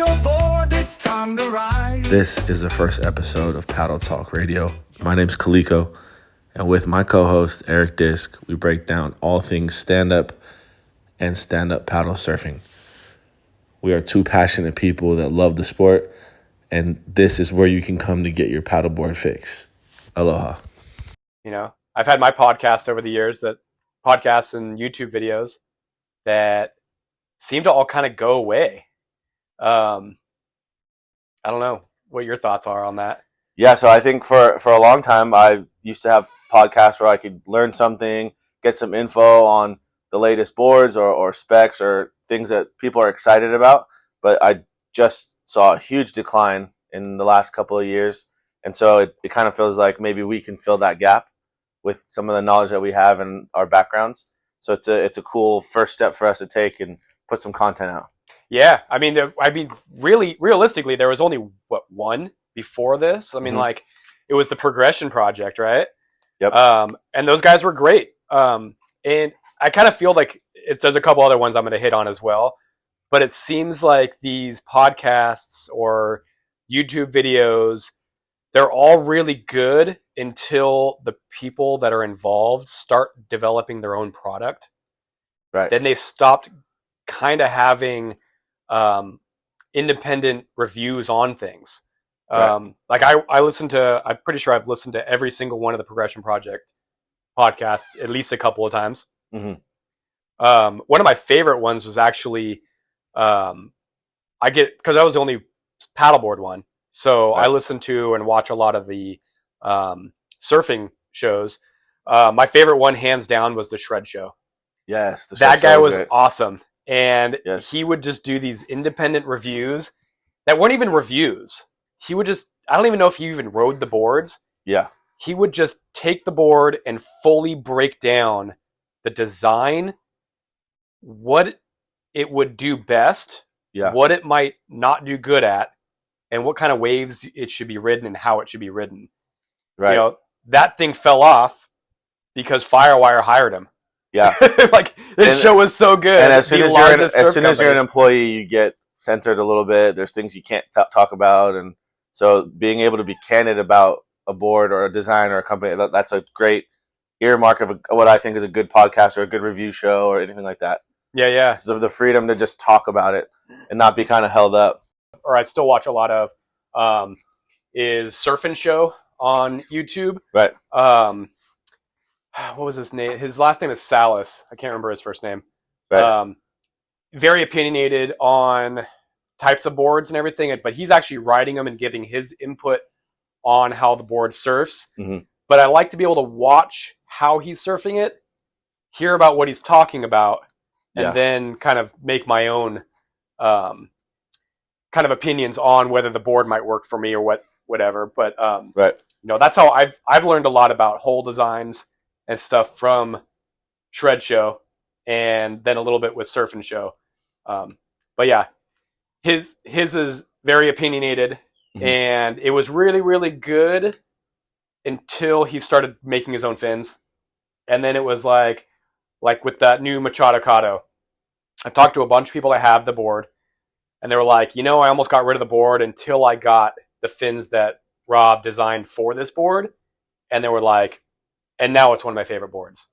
your board, it's time to ride. This is the first episode of Paddle Talk Radio. My name's Kaliko, and with my co-host Eric Disk, we break down all things stand-up and stand-up paddle surfing. We are two passionate people that love the sport, and this is where you can come to get your paddleboard fix. Aloha. You know, I've had my podcasts over the years, podcasts and YouTube videos that seem to all kind of go away. I don't know what your thoughts are on that. Yeah, so I think for a long time, I used to have podcasts where I could learn something, get some info on the latest boards or specs or things that people are excited about. But I just saw a huge decline in the last couple of years. And so it kind of feels like maybe we can fill that gap with some of the knowledge that we have in our backgrounds. So it's a cool first step for us to take and put some content out. Yeah, I mean, really, realistically, there was only one before this. I mean, like, it was the Progression Project, right? Yep. And those guys were great. And I kind of feel like there's a couple other ones I'm going to hit on as well. But it seems like these podcasts or YouTube videos, they're all really good until the people that are involved start developing their own product. Right. Then they stopped kind of having independent reviews on things. Right. Like I'm pretty sure I've listened to every single one of the Progression Project podcasts at least a couple of times. Mm-hmm. One of my favorite ones was actually, because I was the only paddleboard one. So right. I listen to and watch a lot of the surfing shows. My favorite one, hands down, was the Shred Show. Yes. That guy was awesome. And yes. He would just do these independent reviews that weren't even reviews. He would just, I don't even know if he even rode the boards. Yeah. He would just take the board and fully break down the design, what it would do best, what it might not do good at, and what kind of waves it should be ridden and how it should be ridden. Right. You know, that thing fell off because Firewire hired him. Yeah. Like, this show was so good. And as soon as you're an employee, you get censored a little bit. There's things you can't talk about. And so being able to be candid about a board or a design or a company, that's a great earmark of what I think is a good podcast or a good review show or anything like that. Yeah, yeah. So the freedom to just talk about it and not be kind of held up. Or I still watch a lot of is Surfing Show on YouTube. Right. What was his name? His last name is Salas. I can't remember his first name. Right. Very opinionated on types of boards and everything, but he's actually riding them and giving his input on how the board surfs. Mm-hmm. But I like to be able to watch how he's surfing it, hear about what he's talking about, and then kind of make my own kind of opinions on whether the board might work for me or whatever. But right. You know, that's how I've learned a lot about hole designs and stuff from Shred Show, and then a little bit with Surfing Show. But yeah, his is very opinionated, and it was really, really good until he started making his own fins. And then it was like with that new Machado Kato. I talked to a bunch of people that have the board, and they were like, you know, I almost got rid of the board until I got the fins that Rob designed for this board. And they were like, and now it's one of my favorite boards.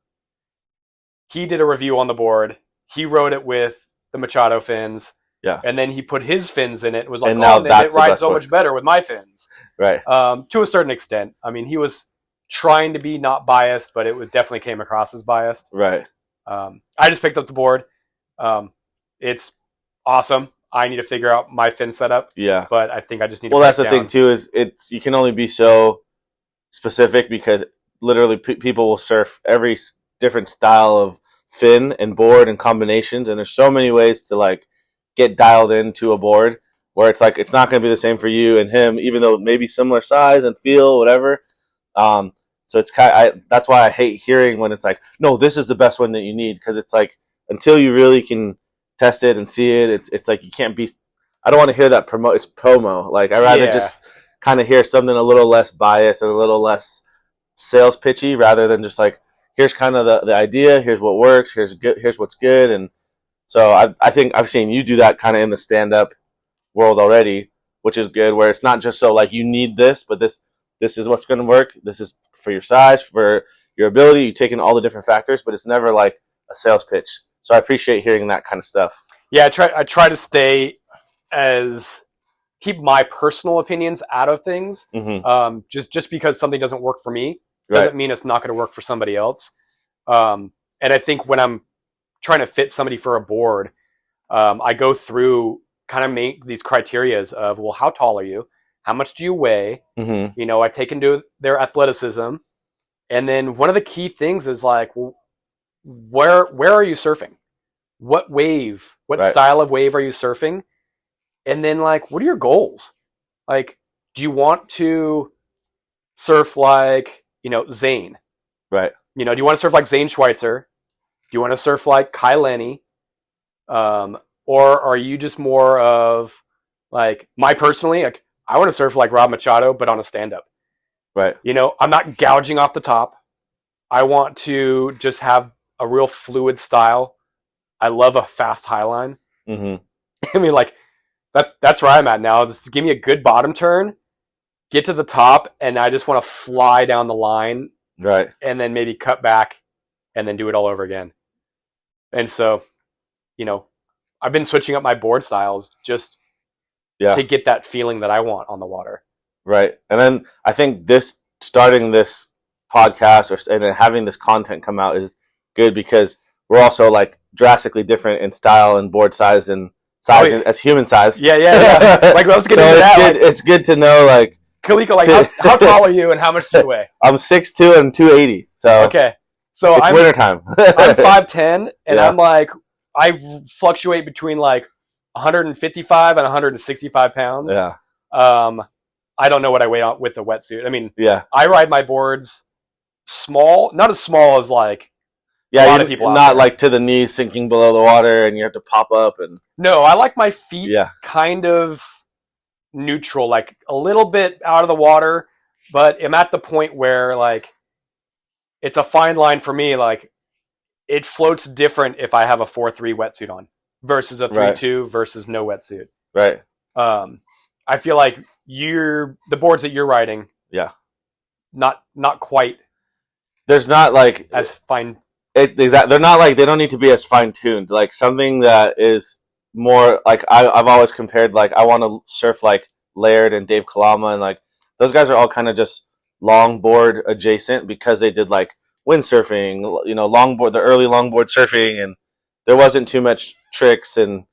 He did a review on the board. He rode it with the Machado fins. Yeah. And then he put his fins in it. It was like, and now it rides so much better with my fins. Right. To a certain extent. I mean, he was trying to be not biased, but it definitely came across as biased. Right. I just picked up the board. It's awesome. I need to figure out my fin setup. Yeah. But I think I just need to Well, that's the thing, too, is you can only be so specific because literally people will surf every different style of fin and board and combinations, and there's so many ways to like get dialed into a board where it's like it's not going to be the same for you and him, even though maybe similar size and feel, whatever. So it's that's why I hate hearing when it's like, no, this is the best one that you need, because it's like until you really can test it and see it, it's like you can't be. I don't want to hear that it's promo. Like I rather just kind of hear something a little less biased and a little less sales pitchy, rather than just like, here's kind of the idea, here's what works, here's what's good. And so I think I've seen you do that kind of in the stand-up world already, which is good. Where it's not just so like you need this, but this is what's going to work. This is for your size, for your ability. You take in all the different factors, but it's never like a sales pitch. So I appreciate hearing that kind of stuff. Yeah, I try to stay keep my personal opinions out of things. Mm-hmm. Just because something doesn't work for me Right. doesn't mean it's not going to work for somebody else. And I think when I'm trying to fit somebody for a board, I go through kind of make these criterias of, well, how tall are you? How much do you weigh? Mm-hmm. You know, I take into their athleticism. And then one of the key things is like, well, where are you surfing? What wave, what Right. style of wave are you surfing? And then like, what are your goals? Like, do you want to surf like, you know, Zane? Right. You know, do you want to surf like Zane Schweitzer? Do you want to surf like Kai Lenny? Or are you just more of like, my personally, like, I want to surf like Rob Machado, but on a stand-up. Right. You know, I'm not gouging off the top. I want to just have a real fluid style. I love a fast high line. Mm-hmm. I mean, like, that's where I'm at now. Just give me a good bottom turn, get to the top, and I just want to fly down the line Right. and then maybe cut back and then do it all over again. And so, you know, I've been switching up my board styles just Yeah. to get that feeling that I want on the water. Right. And then I think starting this podcast and then having this content come out is good because we're also like drastically different in style and board size and size as human size. Yeah. Like, let's get so into that. Good, it's good to know, like, Kaliko, like, how tall are you and how much do you weigh? I'm 6'2" and 280. So Okay. So it's wintertime. I'm 5'10", and Yeah. I'm like, I fluctuate between like 155 and 165 pounds. Yeah. I don't know what I weigh out with the wetsuit. I mean, Yeah. I ride my boards small, not as small as like Yeah. a lot of people out not there. like to the knees sinking below the water and you have to pop up and No, I like my feet yeah. kind of neutral, like a little bit out of the water, but I'm at the point where like it's a fine line for me. Like, it floats different if I have a 4-3 wetsuit on versus a 3-2 versus no wetsuit. Right. I feel like the boards that you're riding, Yeah. not quite There's not like as fine. They're not like, they don't need to be as fine tuned. Like something that is more like I've always compared, like I want to surf like Laird and Dave Kalama, and like those guys are all kind of just longboard adjacent because they did like windsurfing, you know, longboard, the early longboard surfing, and there wasn't too much tricks and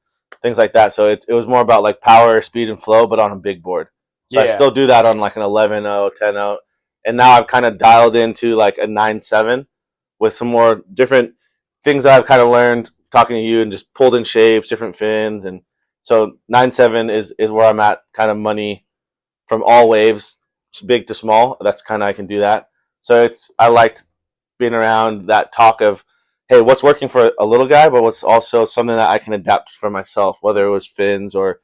things like that. So it was more about like power, speed, and flow, but on a big board. So I still do that on like an 11.0, 10.0, and now I've kind of dialed into like a 9.7 with some more different things that I've kind of learned talking to you and just pulled in shapes, different fins, and so 9.7 is where I'm at, kind of money from all waves, big to small. That's kind of, I can do that. So I liked being around that talk of, hey, what's working for a little guy, but what's also something that I can adapt for myself, whether it was fins or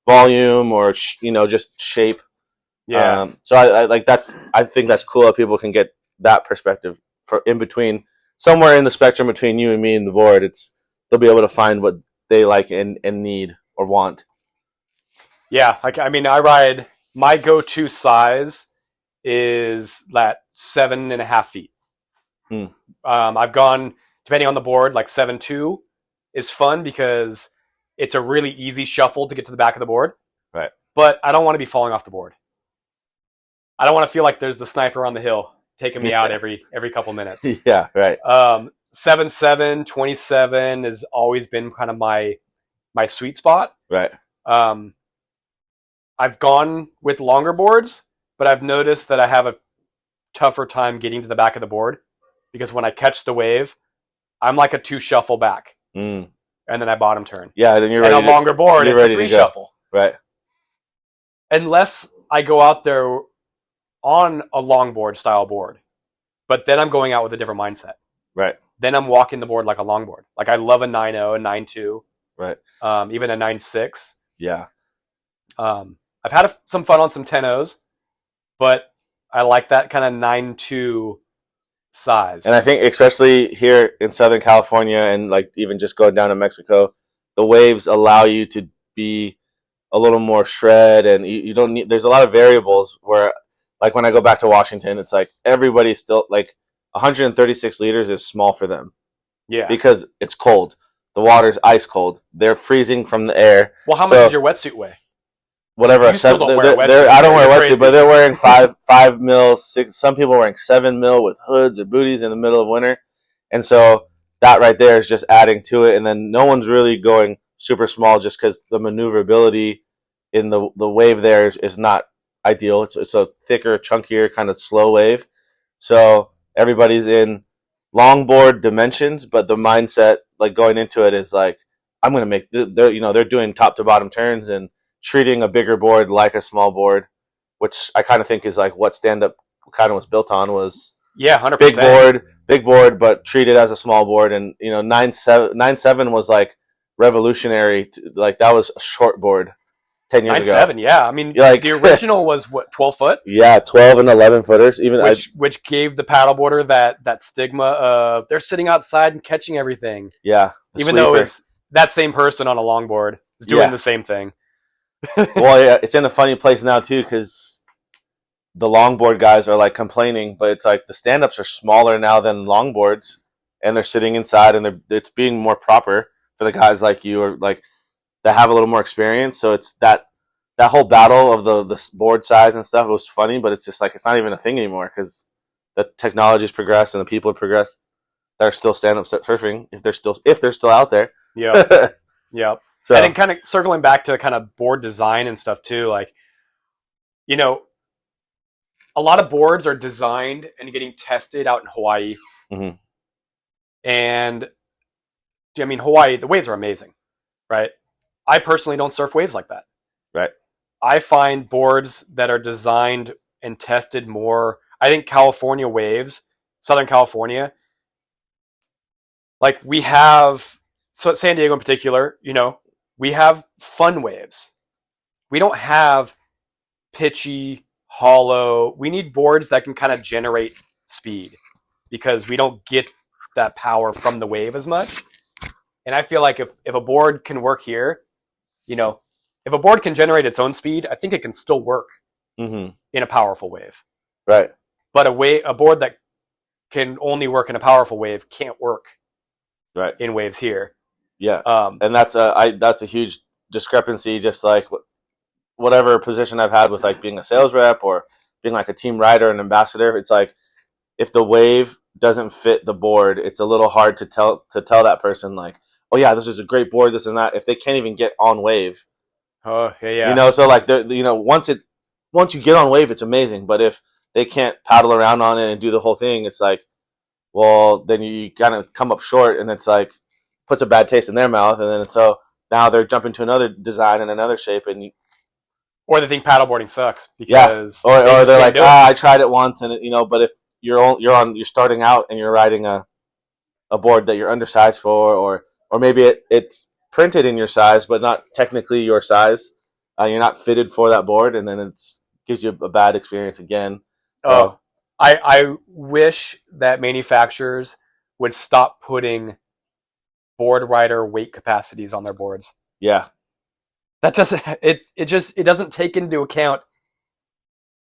volume or just shape. Yeah. So I like I think that's cool that people can get that perspective for in between, somewhere in the spectrum between you and me and the board. They'll be able to find what they like and need or want. Yeah. Like, I mean, my go-to size is that 7.5 feet. I've gone, depending on the board, like 7.2 is fun because it's a really easy shuffle to get to the back of the board. Right. But I don't want to be falling off the board. I don't want to feel like there's the sniper on the hill taking me out every couple minutes. Yeah, right. 7.7, 27 has always been kind of my sweet spot. Right. I've gone with longer boards, but I've noticed that I have a tougher time getting to the back of the board because when I catch the wave, I'm like a 2 shuffle back, and then I bottom turn. Yeah, then you're ready. And a longer board, it's a 3 shuffle. Right. Unless I go out there on a longboard style board, but then I'm going out with a different mindset. Right. Then I'm walking the board like a longboard. Like, I love a 9.0, a 9.2. Right. Even a 9.6. Yeah. I've had some fun on some 10.0s, but I like that kind of 9.2 size. And I think especially here in Southern California and like even just going down to Mexico, the waves allow you to be a little more shred, and you don't need. There's a lot of variables where, like when I go back to Washington, it's like everybody's still like 136 liters is small for them Yeah. because it's cold. The water's ice cold. They're freezing from the air. Well, how much does your wetsuit weigh? Whatever. You still don't wear a wetsuit. I don't wear a You're wetsuit, but they're wearing 5 mil, 6. Some people are wearing 7 mil with hoods or booties in the middle of winter, and so that right there is just adding to it. And then no one's really going super small just because the maneuverability in the wave there is not ideal. It's a thicker, chunkier, kind of slow wave. So everybody's in longboard dimensions, but the mindset like going into it is like, I'm going to make. They're doing top to bottom turns and treating a bigger board like a small board, which I kind of think is like what stand up kind of was built on was 100%. big board, but treated as a small board. And 9.7 was like revolutionary. Like that was a short board 10 years ago. 9.7, yeah. I mean, Like, the original was what, 12 foot? Yeah, 12 and 11 footers. Even Which gave the paddleboarder that stigma of they're sitting outside and catching everything. Yeah, even though it's that same person on a longboard is doing the same thing. Well, yeah, it's in a funny place now too because the longboard guys are like complaining, but it's like the stand-ups are smaller now than longboards, and they're sitting inside, and it's being more proper for the guys like you or like that have a little more experience. So it's that whole battle of the board size and stuff was funny, but it's just like it's not even a thing anymore because the technology's progressed and the people have progressed. They're still stand-up surfing if they're still out there. Yeah, yeah. So, and then kind of circling back to kind of board design and stuff too, like, a lot of boards are designed and getting tested out in Hawaii. Mhm. And I mean, Hawaii, the waves are amazing, right? I personally don't surf waves like that. Right. I find boards that are designed and tested more. I think California waves, Southern California, like we have, so San Diego in particular, we have fun waves. We don't have pitchy, hollow. We need boards that can kind of generate speed because we don't get that power from the wave as much. And I feel like if a board can work here, if a board can generate its own speed, I think it can still work in a powerful wave. Right. But a board that can only work in a powerful wave can't work in waves here. Yeah. And that's a huge discrepancy, just like whatever position I've had with like being a sales rep or being like a team rider and ambassador. It's like if the wave doesn't fit the board, it's a little hard to tell that person like, oh yeah, this is a great board, this and that, if they can't even get on wave. Oh yeah. So like once you get on wave, it's amazing. But if they can't paddle around on it and do the whole thing, it's like, well, then you kind of come up short, and it's like puts a bad taste in their mouth, and then so now they're jumping to another design and another shape, and or they think paddleboarding sucks because or they're like, I tried it once, and but if you're starting out and you're riding a board that you're undersized for, or maybe it's printed in your size but not technically your size, you're not fitted for that board, and then it gives you a bad experience again. Oh, I wish that manufacturers would stop putting board rider weight capacities on their boards. Yeah. That doesn't it doesn't take into account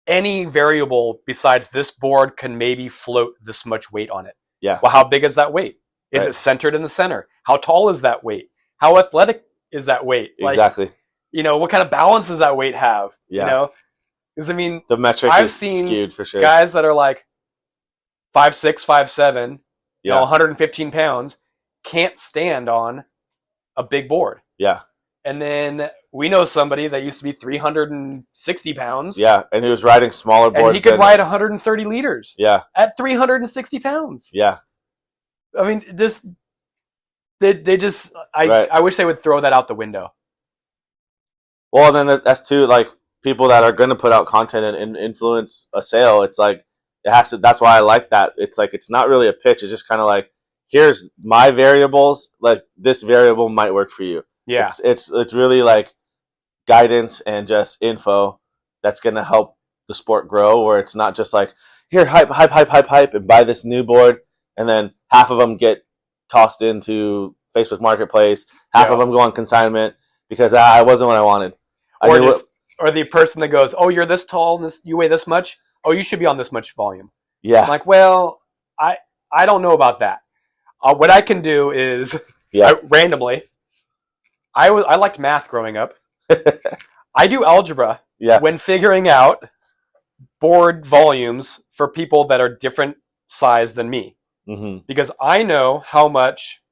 any variable besides this board can maybe float this much weight on it. Yeah. Well, how big is that weight? Is it centered in the center? How tall is that weight? How athletic is that weight? Exactly. What kind of balance does that weight have? Yeah. Because I mean, the metric I've is seen skewed for sure. Guys that are like 5'6", 5'7", 115 pounds, can't stand on a big board. Yeah. And then we know somebody that used to be 360 pounds. Yeah, and he was riding smaller boards. And he could ride 130 liters. Yeah. At 360 pounds. Yeah. I mean, I wish they would throw that out the window. Well, then that's too, like, people that are going to put out content and influence a sale. It's like, it has to, that's why I like that. It's like, it's not really a pitch. It's just kind of like, here's my variables. Like, this variable might work for you. Yeah. It's really like guidance and just info that's going to help the sport grow, where it's not just like, here, hype, and buy this new board. And then half of them get tossed into Facebook Marketplace. Half of them go on consignment because it wasn't what I wanted. or or the person that goes, "Oh, you're this tall and you weigh this much. Oh, you should be on this much volume." Yeah. I'm like, well, I don't know about that. What I can do is randomly. I liked math growing up. I do algebra when figuring out board volumes for people that are different size than me, because I know how much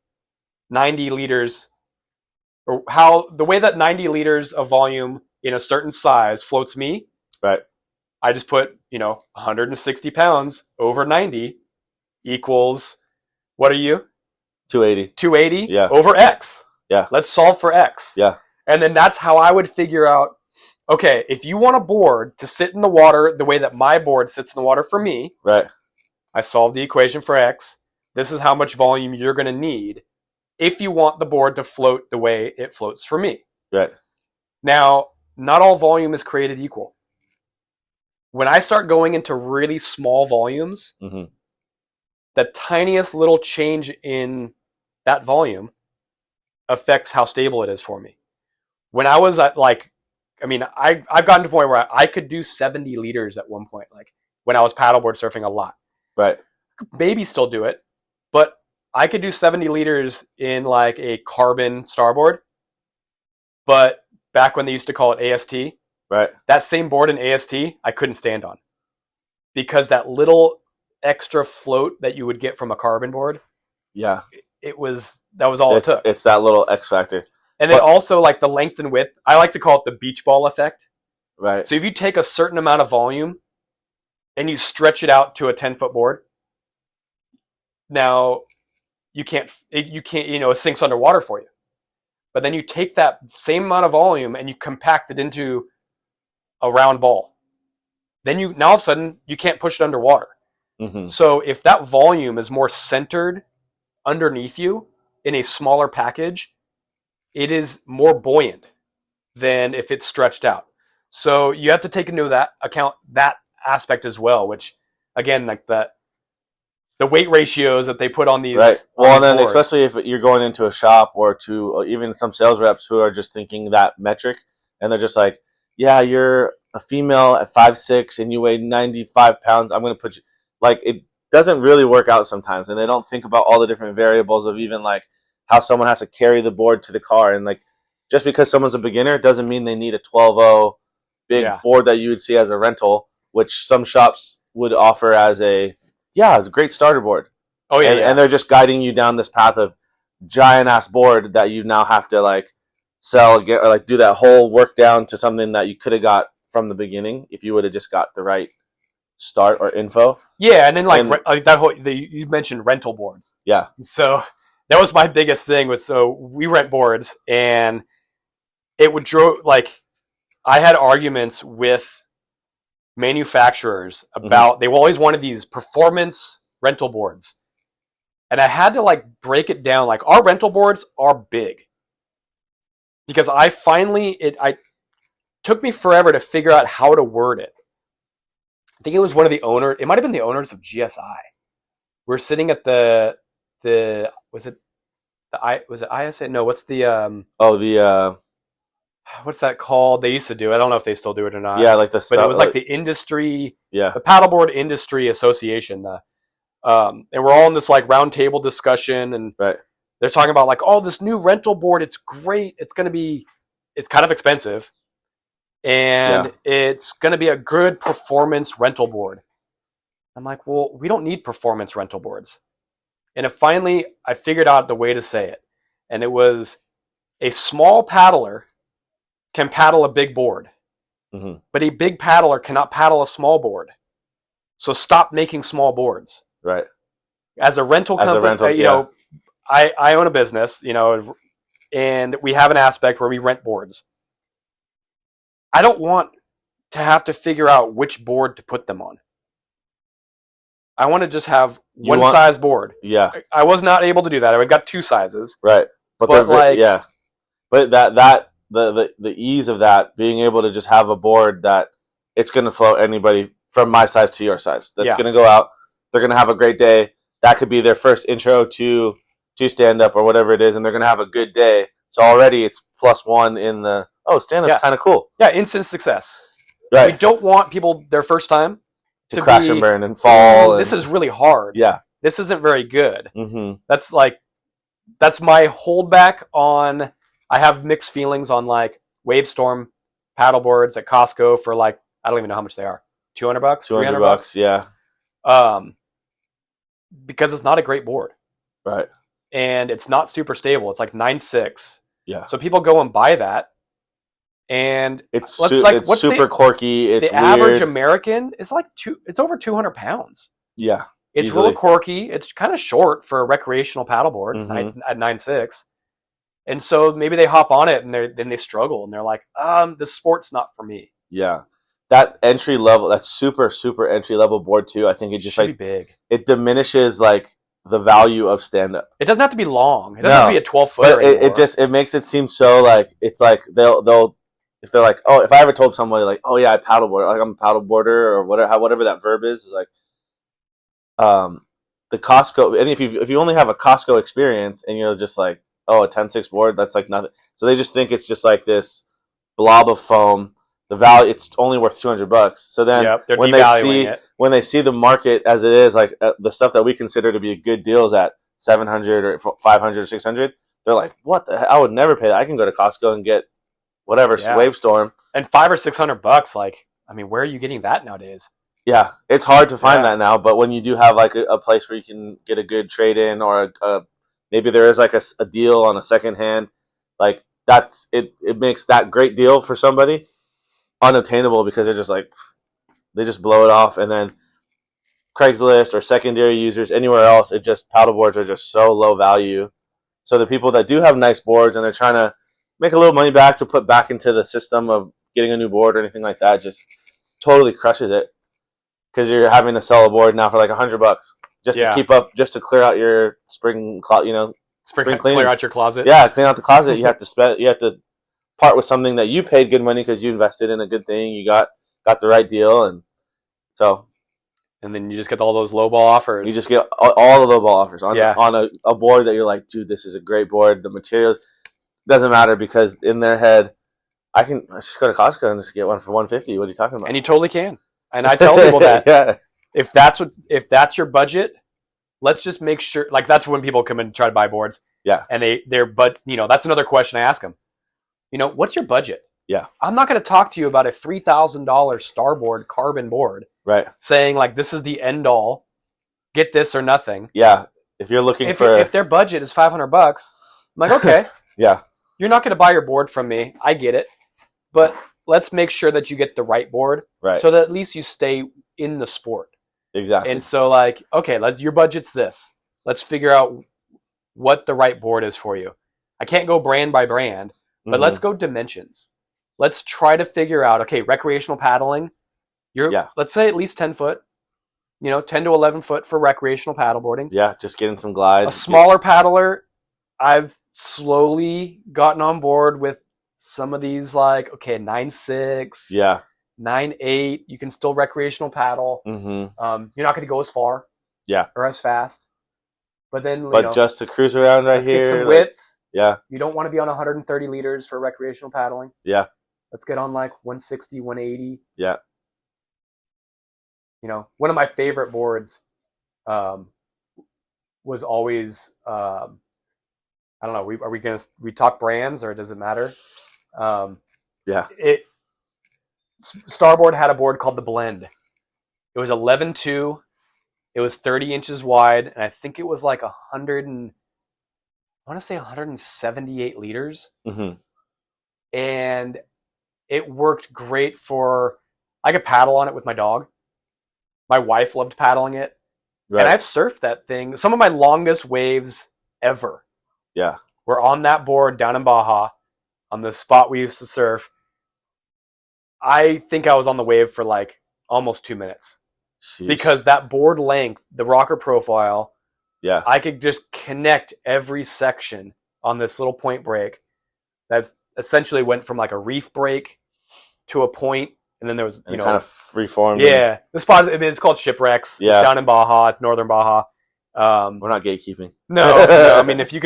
90 liters, or how the way that 90 liters of volume in a certain size floats me. Right. I just put 160 pounds over 90 equals, what are you? 280. 280 Yeah. over X. Yeah. Let's solve for X. Yeah. And then that's how I would figure out, okay, if you want a board to sit in the water the way that my board sits in the water for me, right, I solved the equation for X. This is how much volume you're going to need if you want the board to float the way it floats for me. Right. Now, not all volume is created equal. When I start going into really small volumes, the tiniest little change in that volume affects how stable it is for me. When I was at I've gotten to a point where I could do 70 liters at one point, like when I was paddleboard surfing a lot. Right. Maybe still do it, but I could do 70 liters in like a carbon starboard. But back when they used to call it AST, right, that same board in AST, I couldn't stand on. Because that little extra float that you would get from a carbon board, that was all it took. It's that little X factor. And then also like the length and width, I like to call it the beach ball effect. Right. So if you take a certain amount of volume and you stretch it out to a 10-foot board, now you can't, it sinks underwater for you. But then you take that same amount of volume and you compact it into a round ball. Then now all of a sudden you can't push it underwater. So if that volume is more centered underneath you in a smaller package, it is more buoyant than if it's stretched out. So you have to take into account that aspect as well, which again, like the weight ratios that they put on these. Right. Well, and then boards. Especially if you're going into a shop or to even some sales reps who are just thinking that metric, and they're just like, yeah, you're a female at 5'6" and you weigh 95 pounds. I'm going to put you, like, it doesn't really work out sometimes. And they don't think about all the different variables of even like how someone has to carry the board to the car. And like, just because someone's a beginner doesn't mean they need a 12.0 big board that you would see as a rental, which some shops would offer as it's a great starter board. Oh yeah, and they're just guiding you down this path of giant ass board that you now have to like sell, or like do that whole work down to something that you could have got from the beginning if you would have just got the right start or info. Yeah, and then you mentioned rental boards. Yeah. So that was my biggest thing we rent boards, and it would I had arguments with manufacturers about they always wanted these performance rental boards, and I had to break it down. Like, our rental boards are big, because it took me forever to figure out how to word it. I think it was one of the owners. It might have been the owners of GSI. We're sitting at was it ISA? No, what's the what's that called? They used to do it. I don't know if they still do it or not. Yeah, but it was the industry, the paddleboard industry association. And we're all in this round table discussion, and they're talking about this new rental board. It's great. It's kind of expensive, and it's going to be a good performance rental board. I'm like, well, we don't need performance rental boards. And finally, I figured out the way to say it, and it was a small paddler can paddle a big board, but a big paddler cannot paddle a small board. So stop making small boards. Right. As a rental company, I own a business, and we have an aspect where we rent boards. I don't want to have to figure out which board to put them on. I want to just have one size board. Yeah. I was not able to do that. We've got two sizes. Right. But the ease of that, being able to just have a board that it's going to float anybody from my size to your size. That's going to go out. They're going to have a great day. That could be their first intro to stand up or whatever it is, and they're going to have a good day. So already it's +1 in the oh, stand-up's Yeah. kind of cool. Yeah, instant success. Right. We don't want people their first time to crash be, and burn and fall. This and, is really hard. yeah. This isn't very good. Mm-hmm. That's my holdback on. I have mixed feelings on like Wavestorm paddleboards at Costco for like, I don't even know how much they are. $200, $300. Yeah. Because it's not a great board Right. and it's not super stable. It's like 9.6. Yeah. So people go and buy that, and It's what's super quirky. It's the average weird. American is like it's over 200 pounds. Yeah. It's Easily. a little quirky. It's kind of short for a recreational paddleboard Mhm. at 9.6. And so maybe they hop on it and then they struggle and they're like, this sport's not for me. Yeah. That entry level, that super, super entry level board too, I think it just should like, be big. it diminishes like the value of stand-up. It doesn't have to be long. It doesn't have to be a 12-footer But anymore. it makes it seem so like, it's like they'll if they're like, oh, if I ever told somebody like, oh yeah, I paddleboard, like I'm a paddleboarder or whatever that verb is like, the Costco, and if you only have a Costco experience and you're just like, oh, a 10.6 board, that's like nothing. So they just think it's just like this blob of foam. The value, it's only worth $200. So then they're when devaluing it. when they see the market as it is, like the stuff that we consider to be good deals at 700 or 500 or 600, they're like, what the hell? I would never pay that. I can go to Costco and get whatever Yeah. Wavestorm. And $500 or $600, like, I mean, where are you getting that nowadays? Yeah, it's hard to find Yeah. that now, but when you do have like a place where you can get a good trade in or maybe there is like a deal on a second hand, like that's it makes that great deal for somebody unobtainable because they're just like, they just blow it off. And then Craigslist or secondary users anywhere else, paddleboards are just so low value. So the people that do have nice boards and they're trying to make a little money back to put back into the system of getting a new board or anything like that just totally crushes it. Because you're having to sell a board now for like $100 just to keep up, just to clear out your spring cleaning. Clear out your closet. Yeah, clean out the closet. You have to part with something that you paid good money because you invested in a good thing. You got the right deal, and so. And then you just get all those lowball offers. You just get all the lowball offers on a board that you're like, dude, this is a great board. The materials doesn't matter because in their head, I just go to Costco and just get one for $150. What are you talking about? And you totally can. And I tell people that yeah. if that's your budget, let's just make sure. Like that's when people come in and try to buy boards. Yeah. And that's another question I ask them. What's your budget? Yeah. I'm not going to talk to you about a $3,000 Starboard carbon board. Right. Saying like this is the end all. Get this or nothing. Yeah. If you're looking if their budget is $500, I'm like, okay. Yeah. You're not going to buy your board from me. I get it. But let's make sure that you get the right board. Right. So that at least you stay in the sport. Exactly. And so like, okay, your budget's this. Let's figure out what the right board is for you. I can't go brand by brand, but let's go dimensions. Let's try to figure out, okay, recreational paddling. Let's say at least 10 foot, 10 to 11 foot for recreational paddleboarding. Yeah, just getting some glides. A smaller paddler, I've slowly gotten on board with some of these, like, okay, 9.6, 9.8. You can still recreational paddle. Mm-hmm. You're not going to go as far, or as fast. But then, just to cruise around right here, get some width. Yeah, you don't want to be on 130 liters for recreational paddling. Yeah, let's get on like 160, 180. Yeah. One of my favorite boards was always, I don't know, we talk brands or does it matter? Starboard had a board called the Blend. It was 11.2. It was 30 inches wide. And I think it was like 178 liters. Mm-hmm. And it worked great I could paddle on it with my dog. My wife loved paddling it. Right. And I've surfed that thing. Some of my longest waves ever were on that board down in Baja on the spot we used to surf. I think I was on the wave for like almost 2 minutes. Jeez. Because that board length, the rocker profile, I could just connect every section on this little point break. That's essentially went from like a reef break to a point. And then there was, kind of freeformed. Yeah. The spot, it's called Shipwrecks. Yeah. It's down in Baja. It's northern Baja. We're not gatekeeping. No. I mean, if you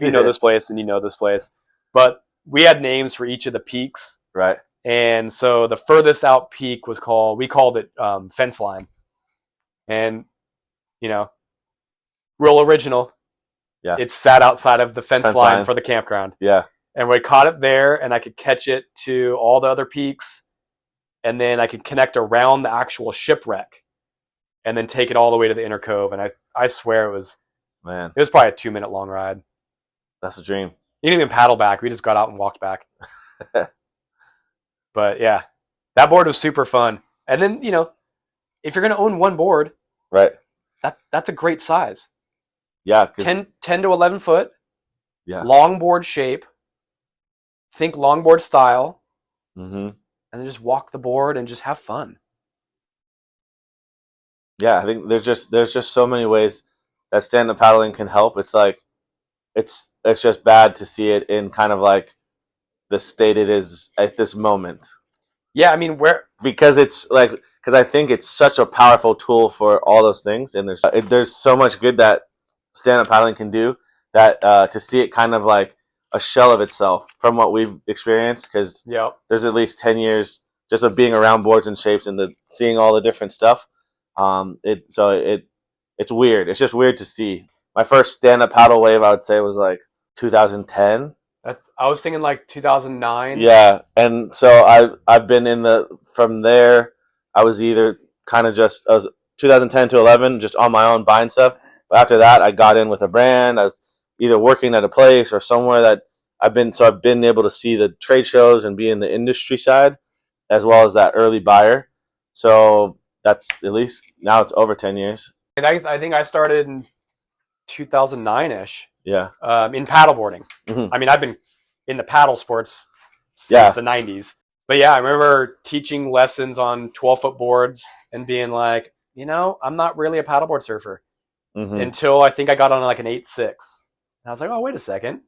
know this place, then you know this place. But we had names for each of the peaks. Right. And so the furthest out peak we called it fence line. And, real original. Yeah. It sat outside of the fence line for the campground. Yeah. And we caught it there, and I could catch it to all the other peaks. And then I could connect around the actual shipwreck and then take it all the way to the inner cove. And I swear it was probably a 2-minute long ride. That's a dream. You didn't even paddle back. We just got out and walked back. But yeah, that board was super fun. And then, if you're going to own one board, right, that's a great size. Yeah. 10 to 11 foot. Yeah. Longboard shape. Think longboard style. Mm-hmm. And then just walk the board and just have fun. Yeah, I think there's just so many ways that stand-up paddling can help. It's like it's just bad to see it in kind of like the state it is at this moment. Yeah, I mean, because I think it's such a powerful tool for all those things, and there's so much good that stand-up paddling can do that to see it kind of like a shell of itself from what we've experienced, because there's at least 10 years just of being around boards and shapes and seeing all the different stuff. It's weird. It's just weird to see. My first stand-up paddle wave, I would say, was like 2010. I was thinking like 2009. Yeah, and so I've been from there. I was either kind of I was 2010 to 11, just on my own buying stuff. But after that, I got in with a brand. I was either working at a place or somewhere that I've been able to see the trade shows and be in the industry side, as well as that early buyer. So that's at least now it's over 10 years. And I think I started in 2009-ish. Yeah. In paddleboarding. Mm-hmm. I mean, I've been in the paddle sports since the 90s. But yeah, I remember teaching lessons on 12-foot boards and being like, I'm not really a paddleboard surfer until I think I got on like an 8.6. And I was like, oh, wait a second.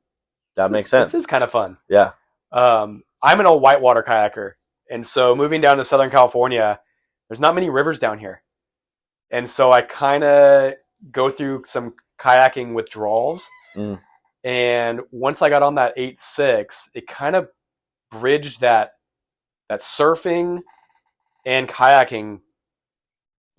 That makes sense. This is kind of fun. Yeah. I'm an old whitewater kayaker. And so moving down to Southern California, there's not many rivers down here. And so I kind of go through some kayaking withdrawals. And once I got on that 8.6, it kind of bridged that surfing and kayaking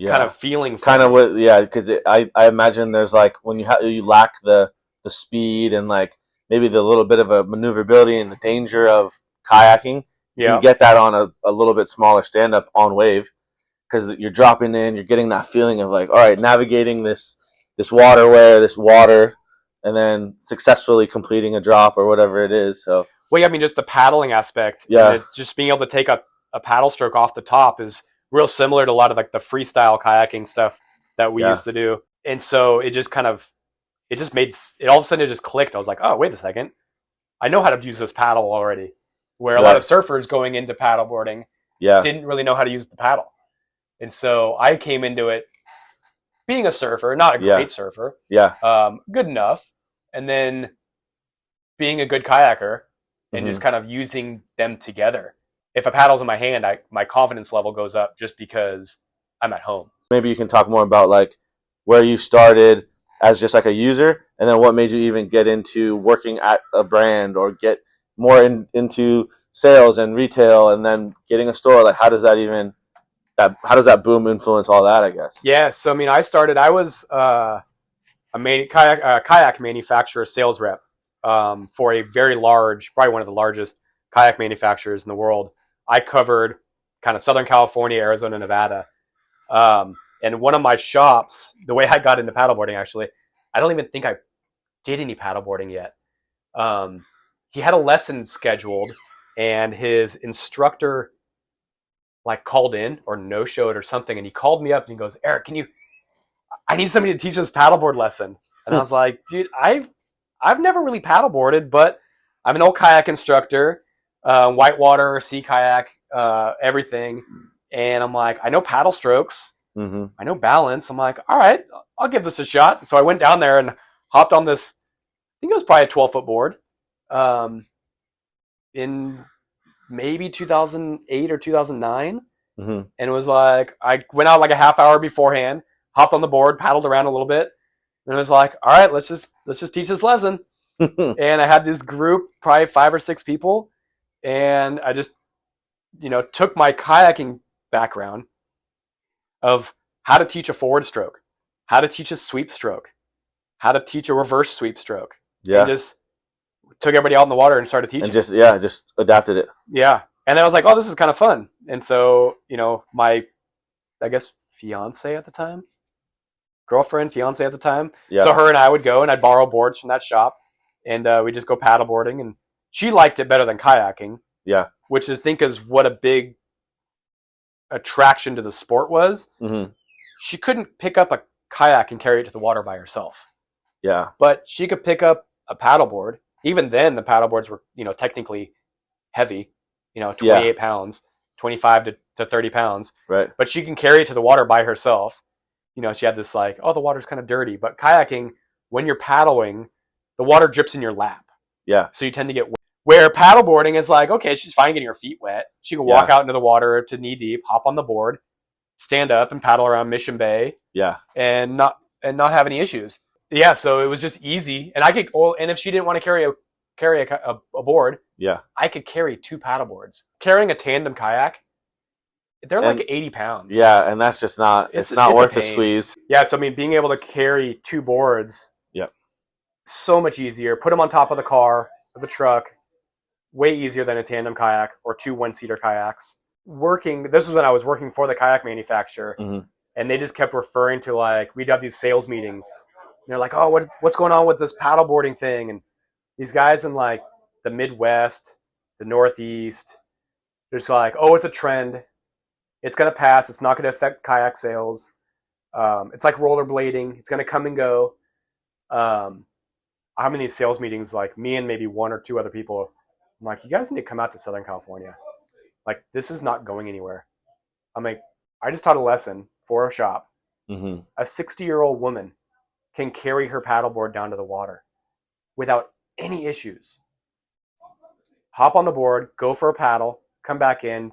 kind of feeling. Because I imagine there's like when you lack the speed and like maybe the little bit of a maneuverability and the danger of kayaking, you get that on a little bit smaller stand-up on wave, because you're dropping in, you're getting that feeling of like, all right, navigating this waterway, this water, and then successfully completing a drop or whatever it is. So, well, I mean, just the paddling aspect. Yeah. Just being able to take a paddle stroke off the top is real similar to a lot of like the freestyle kayaking stuff that we used to do. And so it just all of a sudden it just clicked. I was like, oh, wait a second. I know how to use this paddle already. Where a lot of surfers going into paddleboarding didn't really know how to use the paddle. And so I came into it being a surfer, not a great surfer. Yeah. Good enough. And then being a good kayaker and just kind of using them together. If a paddle's in my hand, my confidence level goes up just because I'm at home. Maybe you can talk more about like where you started as just like a user, and then what made you even get into working at a brand or get more into sales and retail, and then getting a store. Like, how does that boom influence all that, I guess? Yeah. So, I mean, I was a kayak manufacturer sales rep for a very large, probably one of the largest kayak manufacturers in the world. I covered kind of Southern California, Arizona, Nevada. And one of my shops, the way I got into paddleboarding, actually, I don't even think I did any paddleboarding yet. He had a lesson scheduled, and his instructor like called in or no-showed or something. And he called me up and he goes, Eric, I need somebody to teach this paddleboard lesson. And I was like, dude, I've never really paddleboarded, but I'm an old kayak instructor, whitewater, sea kayak, everything. And I'm like, I know paddle strokes. Mm-hmm. I know balance. I'm like, all right, I'll give this a shot. So I went down there and hopped on this, I think it was probably a 12-foot board, in maybe 2008 or 2009. Mm-hmm. And it was like, I went out like a half hour beforehand, hopped on the board, paddled around a little bit. And it was like, all right, let's just teach this lesson. and I had this group, probably 5 or 6 people, and I just, took my kayaking background of how to teach a forward stroke, how to teach a sweep stroke, how to teach a reverse sweep stroke. Yeah. And just took everybody out in the water and started teaching. And just adapted it. Yeah. And then I was like, oh, this is kind of fun. And so, my, I guess, fiance at the time, fiance at the time. Yeah. So her and I would go, and I'd borrow boards from that shop, and we'd just go paddleboarding. And she liked it better than kayaking. Yeah. Which I think is what a big attraction to the sport was. Mm-hmm. She couldn't pick up a kayak and carry it to the water by herself. Yeah. But she could pick up a paddleboard. Even then, the paddleboards were, technically heavy, 28 pounds, 25 to 30 pounds. Right. But she can carry it to the water by herself. She had this like, oh, the water's kind of dirty. But kayaking, when you're paddling, the water drips in your lap. Yeah. So you tend to get wet. Where paddleboarding, it's like, okay, she's fine getting her feet wet. She can walk out into the water to knee deep, hop on the board, stand up and paddle around Mission Bay. Yeah. And not have any issues. Yeah, so it was just easy. And and if she didn't want to carry a board, I could carry 2 paddle boards. Carrying a tandem kayak, they're like 80 pounds. Yeah, and that's just not, it's not worth the squeeze. Yeah, so being able to carry 2 boards, so much easier. Put them on top of the car or the truck, way easier than a tandem kayak or 2 one-seater kayaks. This was when I was working for the kayak manufacturer, and they just kept referring to we'd have these sales meetings. And they're like, oh, what's going on with this paddleboarding thing? And these guys in the Midwest, the Northeast, they're just like, oh, it's a trend. It's going to pass. It's not going to affect kayak sales. It's like rollerblading. It's going to come and go. I'm in these sales meetings, me and maybe 1 or 2 other people. I'm like, you guys need to come out to Southern California. This is not going anywhere. I'm like, I just taught a lesson for a shop. Mm-hmm. A 60-year-old woman can carry her paddleboard down to the water without any issues. Hop on the board, go for a paddle, come back in,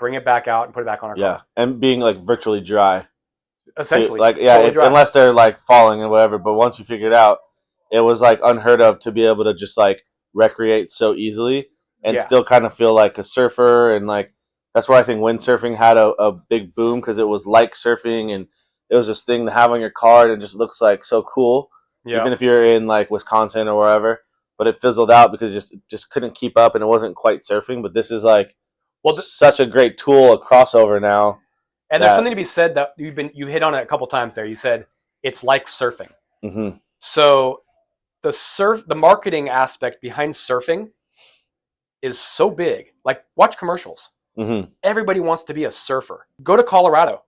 bring it back out, and put it back on her car. Yeah, and being virtually dry. Essentially. Totally dry. Unless they're falling and whatever, but once you figure it out, it was unheard of to be able to just recreate so easily and still kind of feel like a surfer. And that's where I think windsurfing had a big boom, because it was like surfing, and it was this thing to have on your card and just looks so cool. Yeah. Even if you're in Wisconsin or wherever, but it fizzled out because it just couldn't keep up, and it wasn't quite surfing. But this is such a great tool, a crossover now. And there's something to be said that you hit on it a couple times there. You said it's like surfing. Mm-hmm. So the marketing aspect behind surfing is so big. Watch commercials. Mm-hmm. Everybody wants to be a surfer. Go to Colorado.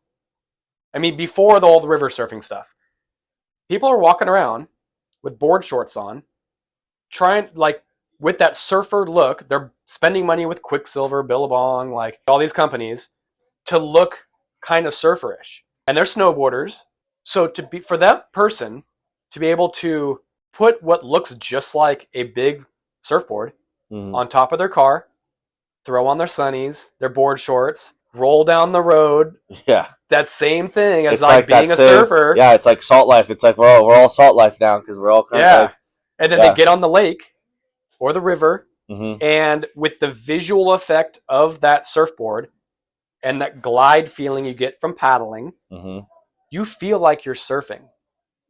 Before all the river surfing stuff, people are walking around with board shorts on, trying with that surfer look. They're spending money with Quicksilver, Billabong, all these companies to look kind of surferish. And they're snowboarders. So for that person to be able to put what looks just like a big surfboard on top of their car, throw on their sunnies, their board shorts, roll down the road. Yeah. That same thing as it's being a surfer. Yeah, it's like Salt Life. It's we're all Salt Life now, because we're all kind of and then they get on the lake or the river, mm-hmm. and with the visual effect of that surfboard and that glide feeling you get from paddling, mm-hmm. you feel like you're surfing.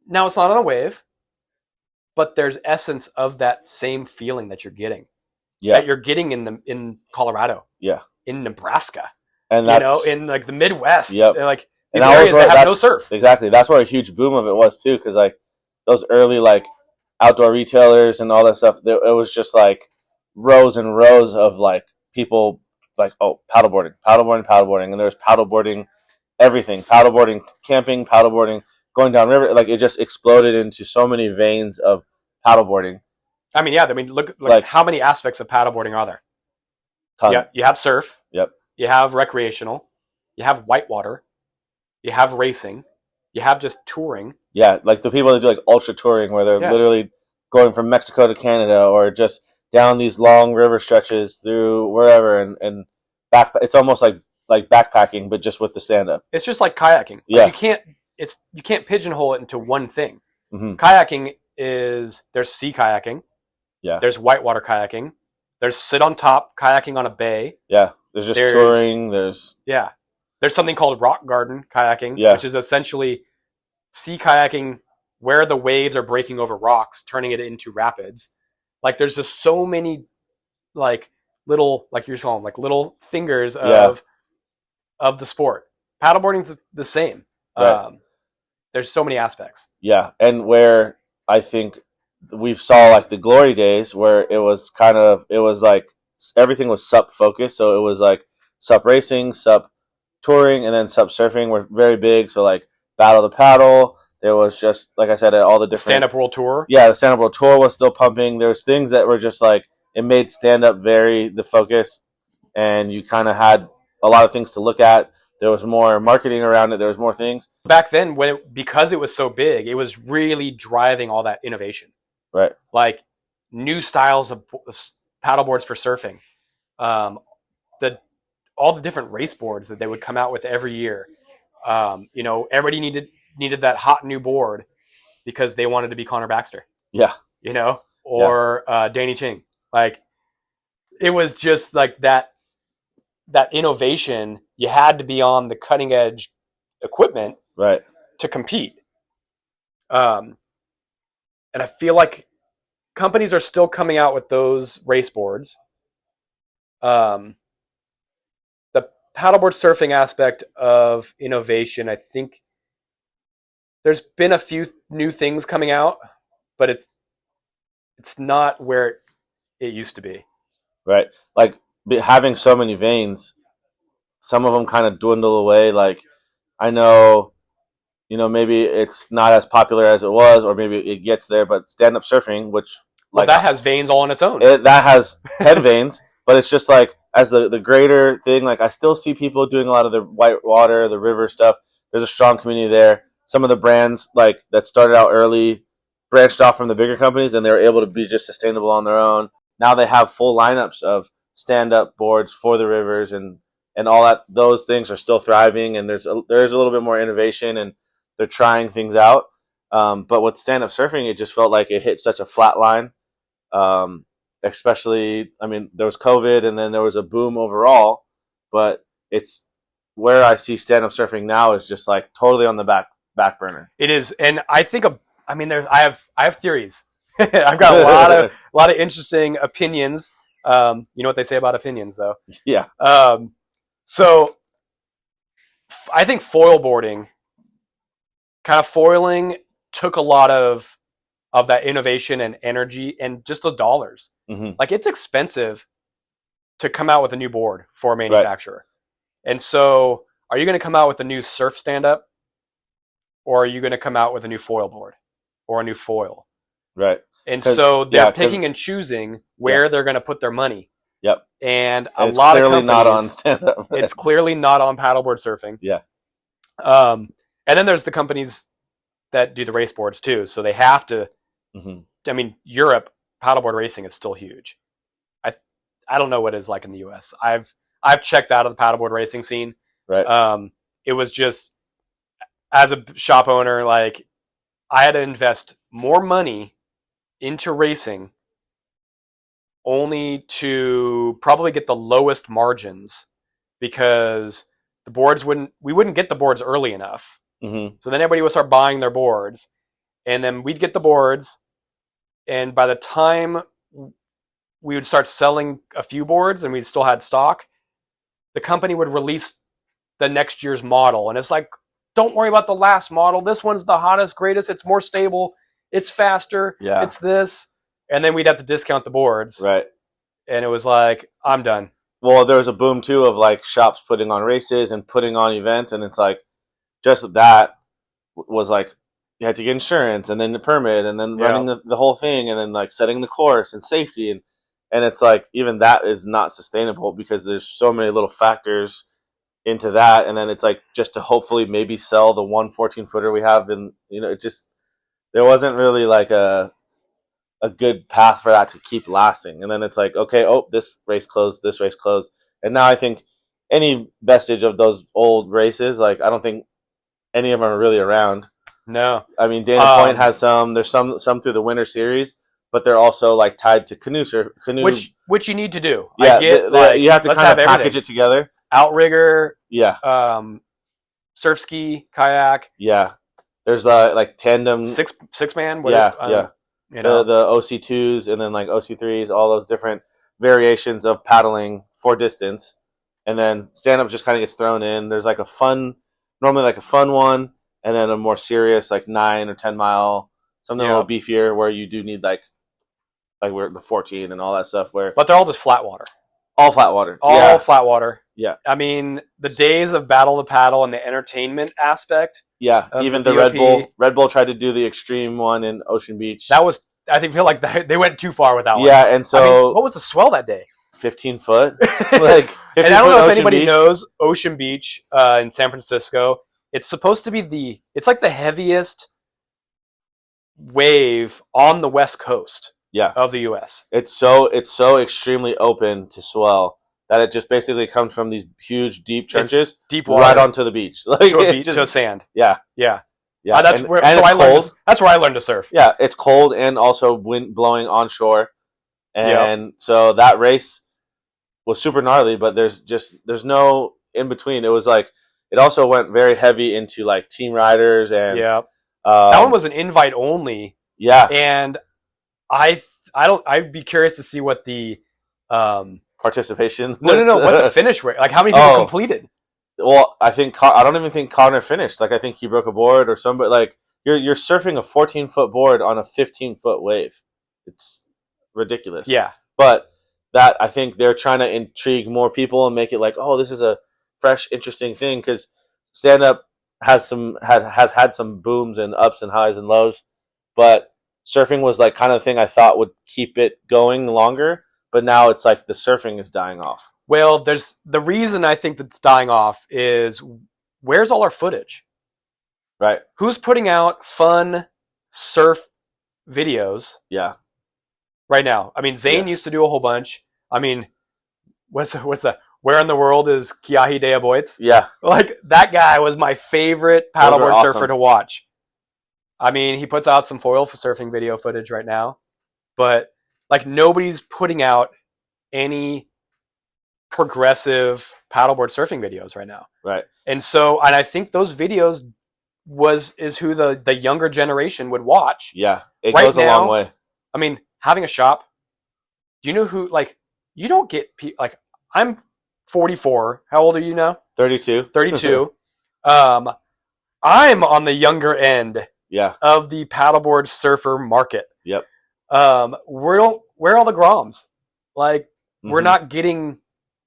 Now, it's not on a wave, but there's essence of that same feeling that you're getting. Yeah. That you're getting in Colorado. Yeah. In Nebraska. And that's, in the Midwest. Yep. These areas that have no surf. Exactly. That's where a huge boom of it was too, because those early outdoor retailers and all that stuff, it was just rows and rows of people paddleboarding, and there was paddleboarding everything, paddleboarding camping, paddleboarding going down river. It just exploded into so many veins of paddleboarding. Look how many aspects of paddleboarding are there? Yeah, you have surf. Yep. You have recreational. You have whitewater. You have racing. You have just touring. Yeah, the people that do ultra touring, where they're literally going from Mexico to Canada, or just down these long river stretches through wherever, and back. It's almost like backpacking, but just with the stand up. It's just like kayaking. Yeah. You can't pigeonhole it into one thing. Mm-hmm. Kayaking there's sea kayaking, Yeah. There's whitewater kayaking. There's sit on top kayaking on a bay. Yeah. There's just touring. There's something called rock garden kayaking, Yeah. which is essentially sea kayaking where the waves are breaking over rocks, turning it into rapids. Like there's just so many like little, like you're saying, like little fingers of the sport. Paddleboarding's the same. Right. There's so many aspects. Yeah, and where I think we saw like the glory days where it was like everything was SUP focused. So it was like SUP racing, SUP touring, and then SUP surfing were very big. So like Battle of the Paddle, there was just, like I said, all the different Stand-Up World Tour. Yeah, the Stand-Up World Tour was still pumping. There was things that were just like, it made stand-up very the focus, and you kind of had a lot of things to look at. There was more marketing around it. There was more things. Back then, because it was so big, it was really driving all that innovation. Right. Like new styles of paddleboards for surfing. All the different race boards that they would come out with every year. Everybody needed that hot new board because they wanted to be Connor Baxter. Yeah. Or Danny Ching. Like it was just like that innovation. You had to be on the cutting edge equipment, right, to compete. And I feel like companies are still coming out with those race boards. The paddleboard surfing aspect of innovation, I think there's been a few new things coming out, but it's not where it used to be. Right. Like having so many vanes, some of them kind of dwindle away. Like I know, maybe it's not as popular as it was, or maybe it gets there, but stand-up surfing, which that has vanes all on its own. That has 10 vanes, but it's just like as the greater thing, like I still see people doing a lot of the whitewater, the river stuff. There's a strong community there. Some of the brands like that started out early branched off from the bigger companies, and they were able to be just sustainable on their own. Now they have full lineups of stand-up boards for the rivers, and all that. Those things are still thriving, and there's a little bit more innovation, and they're trying things out. But with stand-up surfing, it just felt like it hit such a flat line. Especially, I mean, there was COVID, and then there was a boom overall. But it's where I see stand-up surfing now is just like totally on the back burner. It is, and I think I have theories. I've got a lot of interesting opinions. You know what they say about opinions, though. Yeah. So I think foiling took a lot of that innovation and energy and just the dollars. Mm-hmm. Like it's expensive to come out with a new board for a manufacturer. Right. And so are you going to come out with a new surf stand-up, or are you going to come out with a new foil board or a new foil? Right. And so they're picking and choosing where they're going to put their money. Yep. And a lot of companies, not on stand-up. It's clearly not on paddleboard surfing. Yeah. And then there's the companies that do the race boards too. So they have to. Mm-hmm. I mean, Europe paddleboard racing is still huge. I don't know what it's like in the U.S. I've checked out of the paddleboard racing scene. Right. It was just, as a shop owner, like I had to invest more money into racing only to probably get the lowest margins, because we wouldn't get the boards early enough. Mm-hmm. So then everybody would start buying their boards, and then we'd get the boards, and by the time we would start selling a few boards and we still had stock, the company would release the next year's model. And it's like, don't worry about the last model. This one's the hottest, greatest. It's more stable. It's faster. Yeah. It's this. And then we'd have to discount the boards. Right. And it was like, I'm done. Well, there was a boom too of like shops putting on races and putting on events. And it's like, just that was like, you had to get insurance and then the permit and then running the whole thing and then like setting the course and safety. And it's like, even that is not sustainable because there's so many little factors into that. And then it's like, just to hopefully maybe sell the 1 14-footer we have. And, it just, there wasn't really like a good path for that to keep lasting. And then it's like, okay, this race closed. And now I think any vestige of those old races, like, I don't think any of them are really around. No. I mean, Dana Point has some. There's some through the Winter Series, but they're also like tied to canoe. Which you need to do. Yeah, I get, you have to let's kind of have package everything. it together. Outrigger, Yeah, surf ski, kayak, yeah. There's like tandem. six man. Yeah. You know, The OC2s and then like OC3s, all those different variations of paddling for distance, and then stand up just kind of gets thrown in. There's like normally like a fun one, and then a more serious like 9 or 10 mile, something a little beefier where you do need like we're the 14 and all that stuff. But they're all just flat water. All flat water. All flat water. Yeah. I mean, the days of Battle the Paddle and the entertainment aspect. Yeah. Even the BOP. Red Bull tried to do the extreme one in Ocean Beach. That was, I think, feel like they went too far with that one. Yeah, and so I mean, what was the swell that day? 15 foot. Like 15 and I don't know if anybody Beach. knows Ocean Beach in San Francisco. It's supposed to be it's like the heaviest wave on the West Coast. Yeah. Of the U.S. It's so extremely open to swell that it just basically comes from these huge deep trenches, deep water, right onto the beach, like to sand. Yeah. That's where I learned to surf. Yeah, it's cold and also wind blowing onshore, and so that race was super gnarly. But there's no in between. It was like it also went very heavy into like team riders and that one was an invite only. Yeah, and I'd be curious to see what the participation. No, what the finish rate? Like how many people completed? Well, I don't even think Connor finished. Like I think he broke a board or somebody. Like you're surfing a 14-foot board on a 15-foot wave. It's ridiculous. Yeah, but that I think they're trying to intrigue more people and make it like, oh, this is a fresh, interesting thing because stand up has had some booms and ups and highs and lows, but surfing was like kind of the thing I thought would keep it going longer, but now it's like the surfing is dying off. Well, there's the reason I think that's dying off is where's all our footage? Right. Who's putting out fun surf videos? Yeah. Right now. I mean, Zane used to do a whole bunch. I mean, what's the where in the world is Kiahi Dea Boits? Yeah. Like that guy was my favorite paddleboard surfer to watch. I mean, he puts out some foil for surfing video footage right now, but like nobody's putting out any progressive paddleboard surfing videos right now. Right. And I think those videos is who the younger generation would watch. Yeah. It goes a long way. I mean, having a shop, do you know who, like, you don't get, like, I'm 44. How old are you now? 32. 32. I'm on the younger end. Yeah. Of the paddleboard surfer market. Yep. Where are all the groms? Like, we're not getting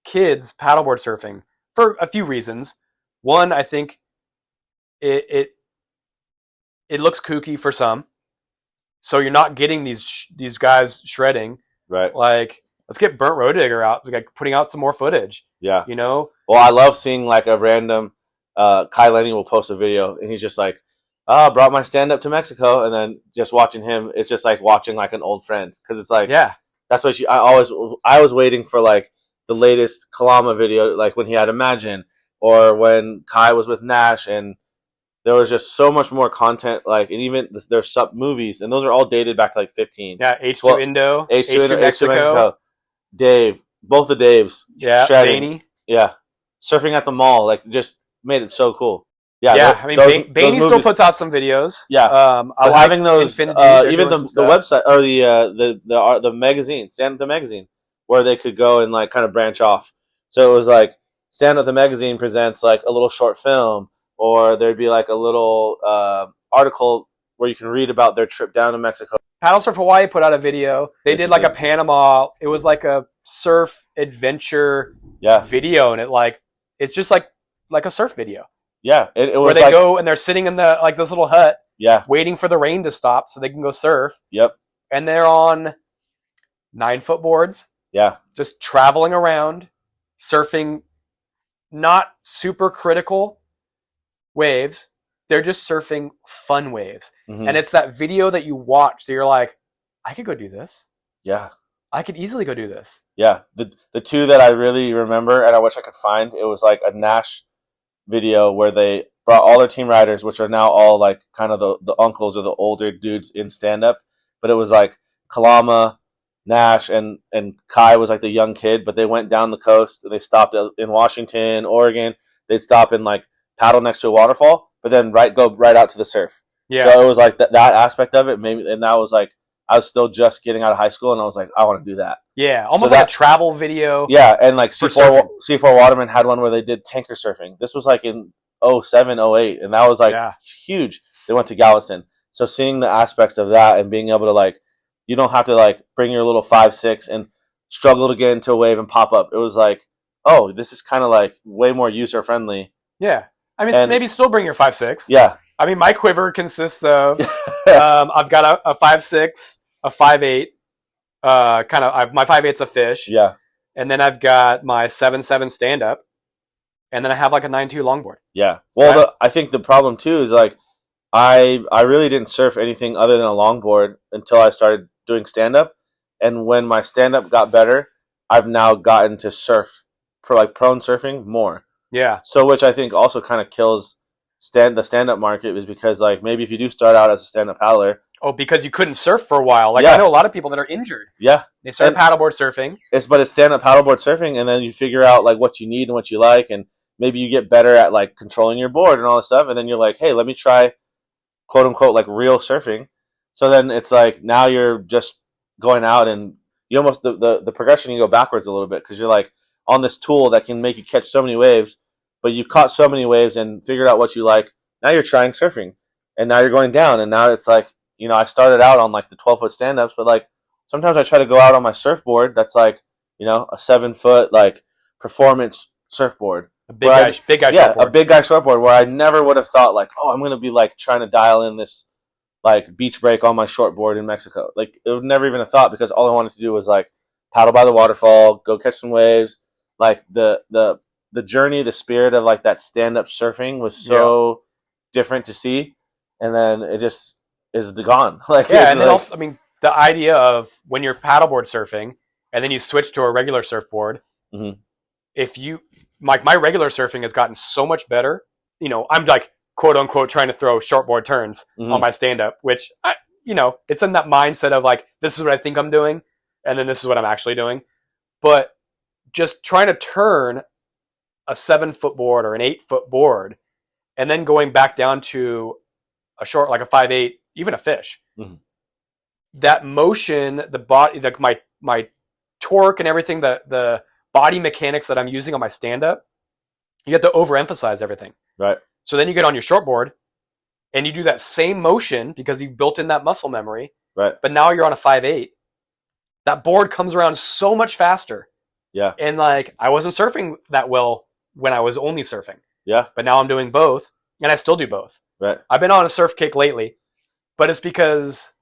kids paddleboard surfing for a few reasons. One, I think it looks kooky for some, so you're not getting these guys shredding. Right. Like, let's get Burnt Road Digger out, like putting out some more footage. Yeah. You know. Well, I love seeing like a random Kai Lenny will post a video and he's just like, brought my stand up to Mexico, and then just watching him, it's just like watching like an old friend because it's like, that's what I was waiting for like the latest Kalama video, like when he had Imagine or when Kai was with Nash, and there was just so much more content. Like, and even there's sub movies, and those are all dated back to like 15. Yeah, H2 Indo, H2 Mexico, Dave, both the Daves, Danny, surfing at the mall, like just made it so cool. I mean, Bainey still puts out some videos. Yeah, I like having those, even the website or the magazine, Stand Up the Magazine, where they could go and like kind of branch off. So it was like Stand Up the Magazine presents like a little short film, or there'd be like a little article where you can read about their trip down to Mexico. Paddle Surf Hawaii put out a video. They did like a Panama. It was like a surf adventure video, and it's just like a surf video. Yeah, it was where they go and they're sitting in the like this little hut, waiting for the rain to stop so they can go surf. Yep. And they're on 9-foot boards. Yeah. Just traveling around, surfing, not super critical waves. They're just surfing fun waves, and it's that video that you watch that you're like, I could go do this. Yeah. I could easily go do this. Yeah. The two that I really remember, and I wish I could find, it was like a Nash video where they brought all their team riders, which are now all like kind of the uncles or the older dudes in stand up, but it was like Kalama, Nash, and Kai was like the young kid, but they went down the coast. They stopped in Washington, Oregon. They'd stop and like paddle next to a waterfall, but then go right out to the surf. Yeah. So it was like that aspect of it. Maybe, and that was like I was still just getting out of high school, and I was like, I want to do that. Yeah, almost So like that- a travel video. Yeah, and like For C4 Waterman had one where they did tanker surfing. This was like in 07, 08, and that was like Yeah. huge. They went to Galveston. So seeing the aspects of that and being able to like, you don't have to like bring your little 5'6" and struggle to get into a wave and pop up. It was like, oh, this is kind of like way more user friendly. Yeah. I mean, And- maybe still bring your 5'6". Yeah. I mean, my quiver consists of I've got a 5'6", a 5'8", my 5'8's a fish, Yeah. and then I've got my 7'7" stand up, and then I have like a 9'2" longboard. Yeah. Well, I think the problem too is like I really didn't surf anything other than a longboard until I started doing stand up, and when my stand up got better, I've now gotten to surf for like prone surfing more. Yeah. So which I think also kind of kills the stand up market is because like maybe if you do start out as a stand up paddler, Oh, because you couldn't surf for a while. Like Yeah. I know a lot of people that are injured. yeah, They start And- paddleboard surfing. but it's stand up paddleboard surfing, and then you figure out like what you need and what you like, and maybe you get better at like controlling your board and all this stuff, and then you're like, hey, let me try quote unquote like real surfing. So then it's like now you're just going out and you almost the progression, you go backwards a little bit because you're like on this tool that can make you catch so many waves, but you've caught so many waves and figured out what you like. Now you're trying surfing, and now you're going down, and now it's like, you know, I started out on like the 12-foot stand-ups, but like sometimes I try to go out on my surfboard that's like, you know, a 7-foot like performance surfboard. A big Well, guy, big guy Yeah, shortboard. a big guy shortboard where I never would have thought like, oh, I'm gonna be like trying to dial in this like beach break on my shortboard in Mexico. Like it would never even have thought because all I wanted to do was like paddle by the waterfall, go catch some waves. Like the journey, the spirit of like that stand up surfing was so different to see, and then it just is gone. Like Yeah, it's and then like- also, I mean, the idea of when you're paddleboard surfing and then you switch to a regular surfboard, Mhm. if you, like, my regular surfing has gotten so much better. You know, I'm like, quote unquote, trying to throw shortboard turns Mhm. on my stand up, which, it's in that mindset of like, this is what I think I'm doing, and then this is what I'm actually doing. But just trying to turn a 7-foot board or an 8-foot board and then going back down to a short, like a 5'8", even a fish. Mhm. That motion, the body, like my torque and everything, the body mechanics that I'm using on my stand up, you have to overemphasize everything. Right. So then you get on your shortboard and you do that same motion because you've built in that muscle memory, Right. but now you're on a 5'8". That board comes around so much faster. Yeah. And like, I wasn't surfing that well when I was only surfing, Yeah. but now I'm doing both, and I still do both. Right. I've been on a surf kick lately, but it's because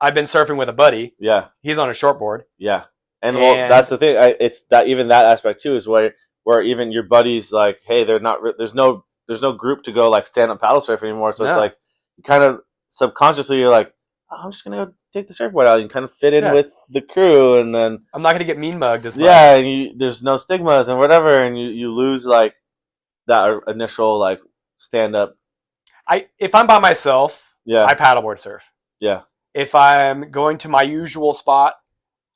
I've been surfing with a buddy. Yeah. He's on a shortboard. Yeah. And well, And- that's the thing. It's that even that aspect too is where even your buddies like, hey, they're not. There's no group to go like stand up paddle surf anymore. So it's No. like you kind of subconsciously you're like, oh, I'm just gonna go take the surfboard out and kind of fit in Yeah. with the crew, and then I'm not going to get mean mugged as much. yeah, and there's no stigmas and whatever, and you lose like that initial like stand up. If I'm by myself, Yeah. I paddleboard surf. Yeah. If I'm going to my usual spot,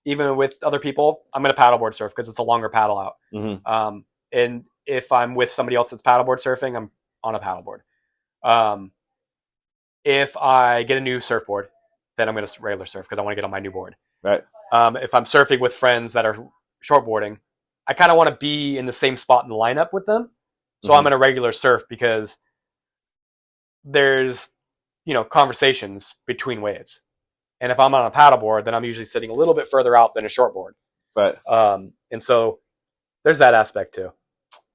even with other people, I'm going to paddleboard surf because it's a longer paddle out. Hmm. And if I'm with somebody else that's paddleboard surfing, I'm on a paddleboard. If I get a new surfboard, then I'm going to regular surf because I want to get on my new board. Right. If I'm surfing with friends that are shortboarding, I kind of want to be in the same spot in the lineup with them. So I'm Mhm. in a regular surf because there's, conversations between waves. And if I'm on a paddleboard, then I'm usually sitting a little bit further out than a shortboard. Right. And so there's that aspect too.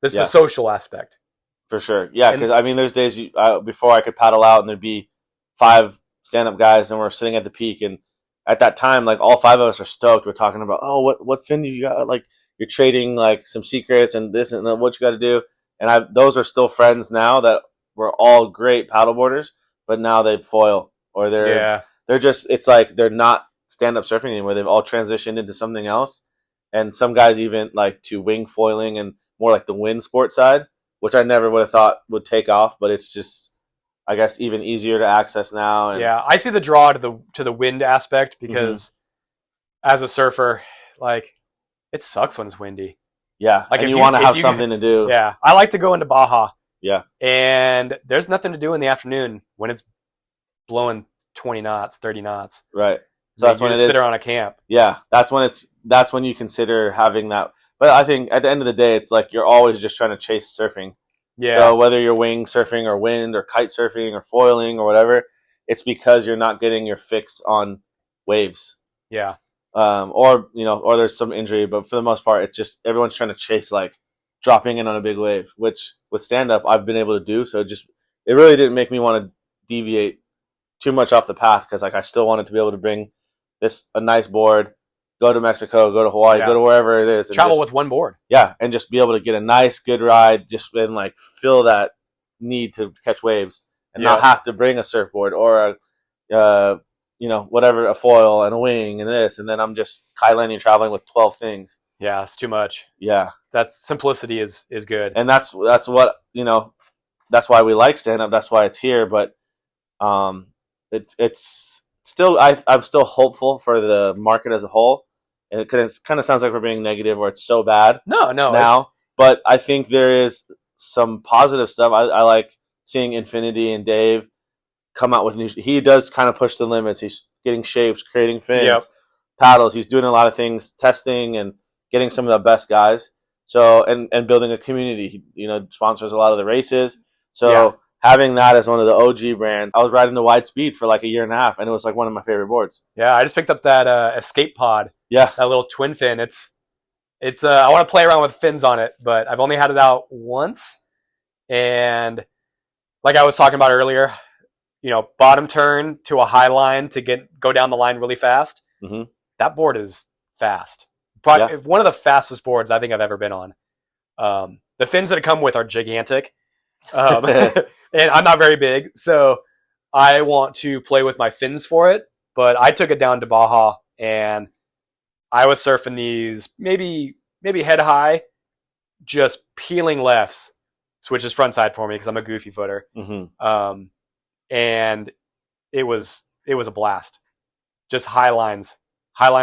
There's Yeah. the social aspect. For sure. Yeah, And- because I mean, there's days before I could paddle out and there'd be 5 stand-up guys and we're sitting at the peak, and at that time, like all 5 of us are stoked. We're talking about, oh, what fin do you got? Like you're trading like some secrets and this and what you got to do. And those are still friends now that were all great paddleboarders, but now they foil or they're just, it's like they're not stand-up surfing anymore. They've all transitioned into something else, and some guys even like to wing foiling and more like the wind sport side, which I never would have thought would take off, but it's just, I guess, even easier to access now. And Yeah, I see the draw to the wind aspect because as a surfer, like it sucks when it's windy. Yeah, Like, and if you you- want to if have you- something to do. Yeah, I like to go into Baja, Yeah. and there's nothing to do in the afternoon when it's blowing 20 knots, 30 knots. Right. So that's you when just it sit is. around a camp. Yeah, that's when you consider having that. But I think at the end of the day, it's like you're always just trying to chase surfing. Yeah, So whether you're wing surfing or wind or kite surfing or foiling or whatever, it's because you're not getting your fix on waves. yeah, Or there's some injury, but for the most part, it's just everyone's trying to chase like dropping in on a big wave, which with stand up I've been able to do. So it really didn't make me want to deviate too much off the path because like I still wanted to be able to bring a nice board, go to Mexico, go to Hawaii, Yeah. go to wherever it is, and travel just, with one board. yeah, and just be able to get a nice good ride, just and like feel that need to catch waves and not Yeah. have to bring a surfboard or whatever, a foil and a wing and this, and then I'm just Kai Lenny traveling with 12 things. Yeah, it's too much. Yeah, That's simplicity is good. and that's what that's why we like stand up. That's why it's here, but it's still I'm still hopeful for the market as a whole. And it kind of sounds like we're being negative or it's so bad No, now, but I think there is some positive stuff. I like seeing Infinity and Dave come out with new. He does kind of push the limits. He's getting shapes, creating fins, Yep. paddles. He's doing a lot of things, testing and getting some of the best guys. So and building a community. He sponsors a lot of the races. So Yeah. having that as one of the OG brands, I was riding the Wide Speed for like a year and a half, and it was like one of my favorite boards. Yeah, I just picked up that Escape Pod, Yeah, that little twin fin. It's I want to play around with fins on it, but I've only had it out once. And like I was talking about earlier, bottom turn to a high line to go down the line really fast. Mhm. That board is fast. Probably Yeah. one of the fastest boards I think I've ever been on. The fins that it come with are gigantic. And I'm not very big, so I want to play with my fins for it. But I took it down to Baja, and I was surfing these maybe head high, just peeling lefts, which is front side for me because I'm a goofy footer. Mhm. And it was a blast. Just high lines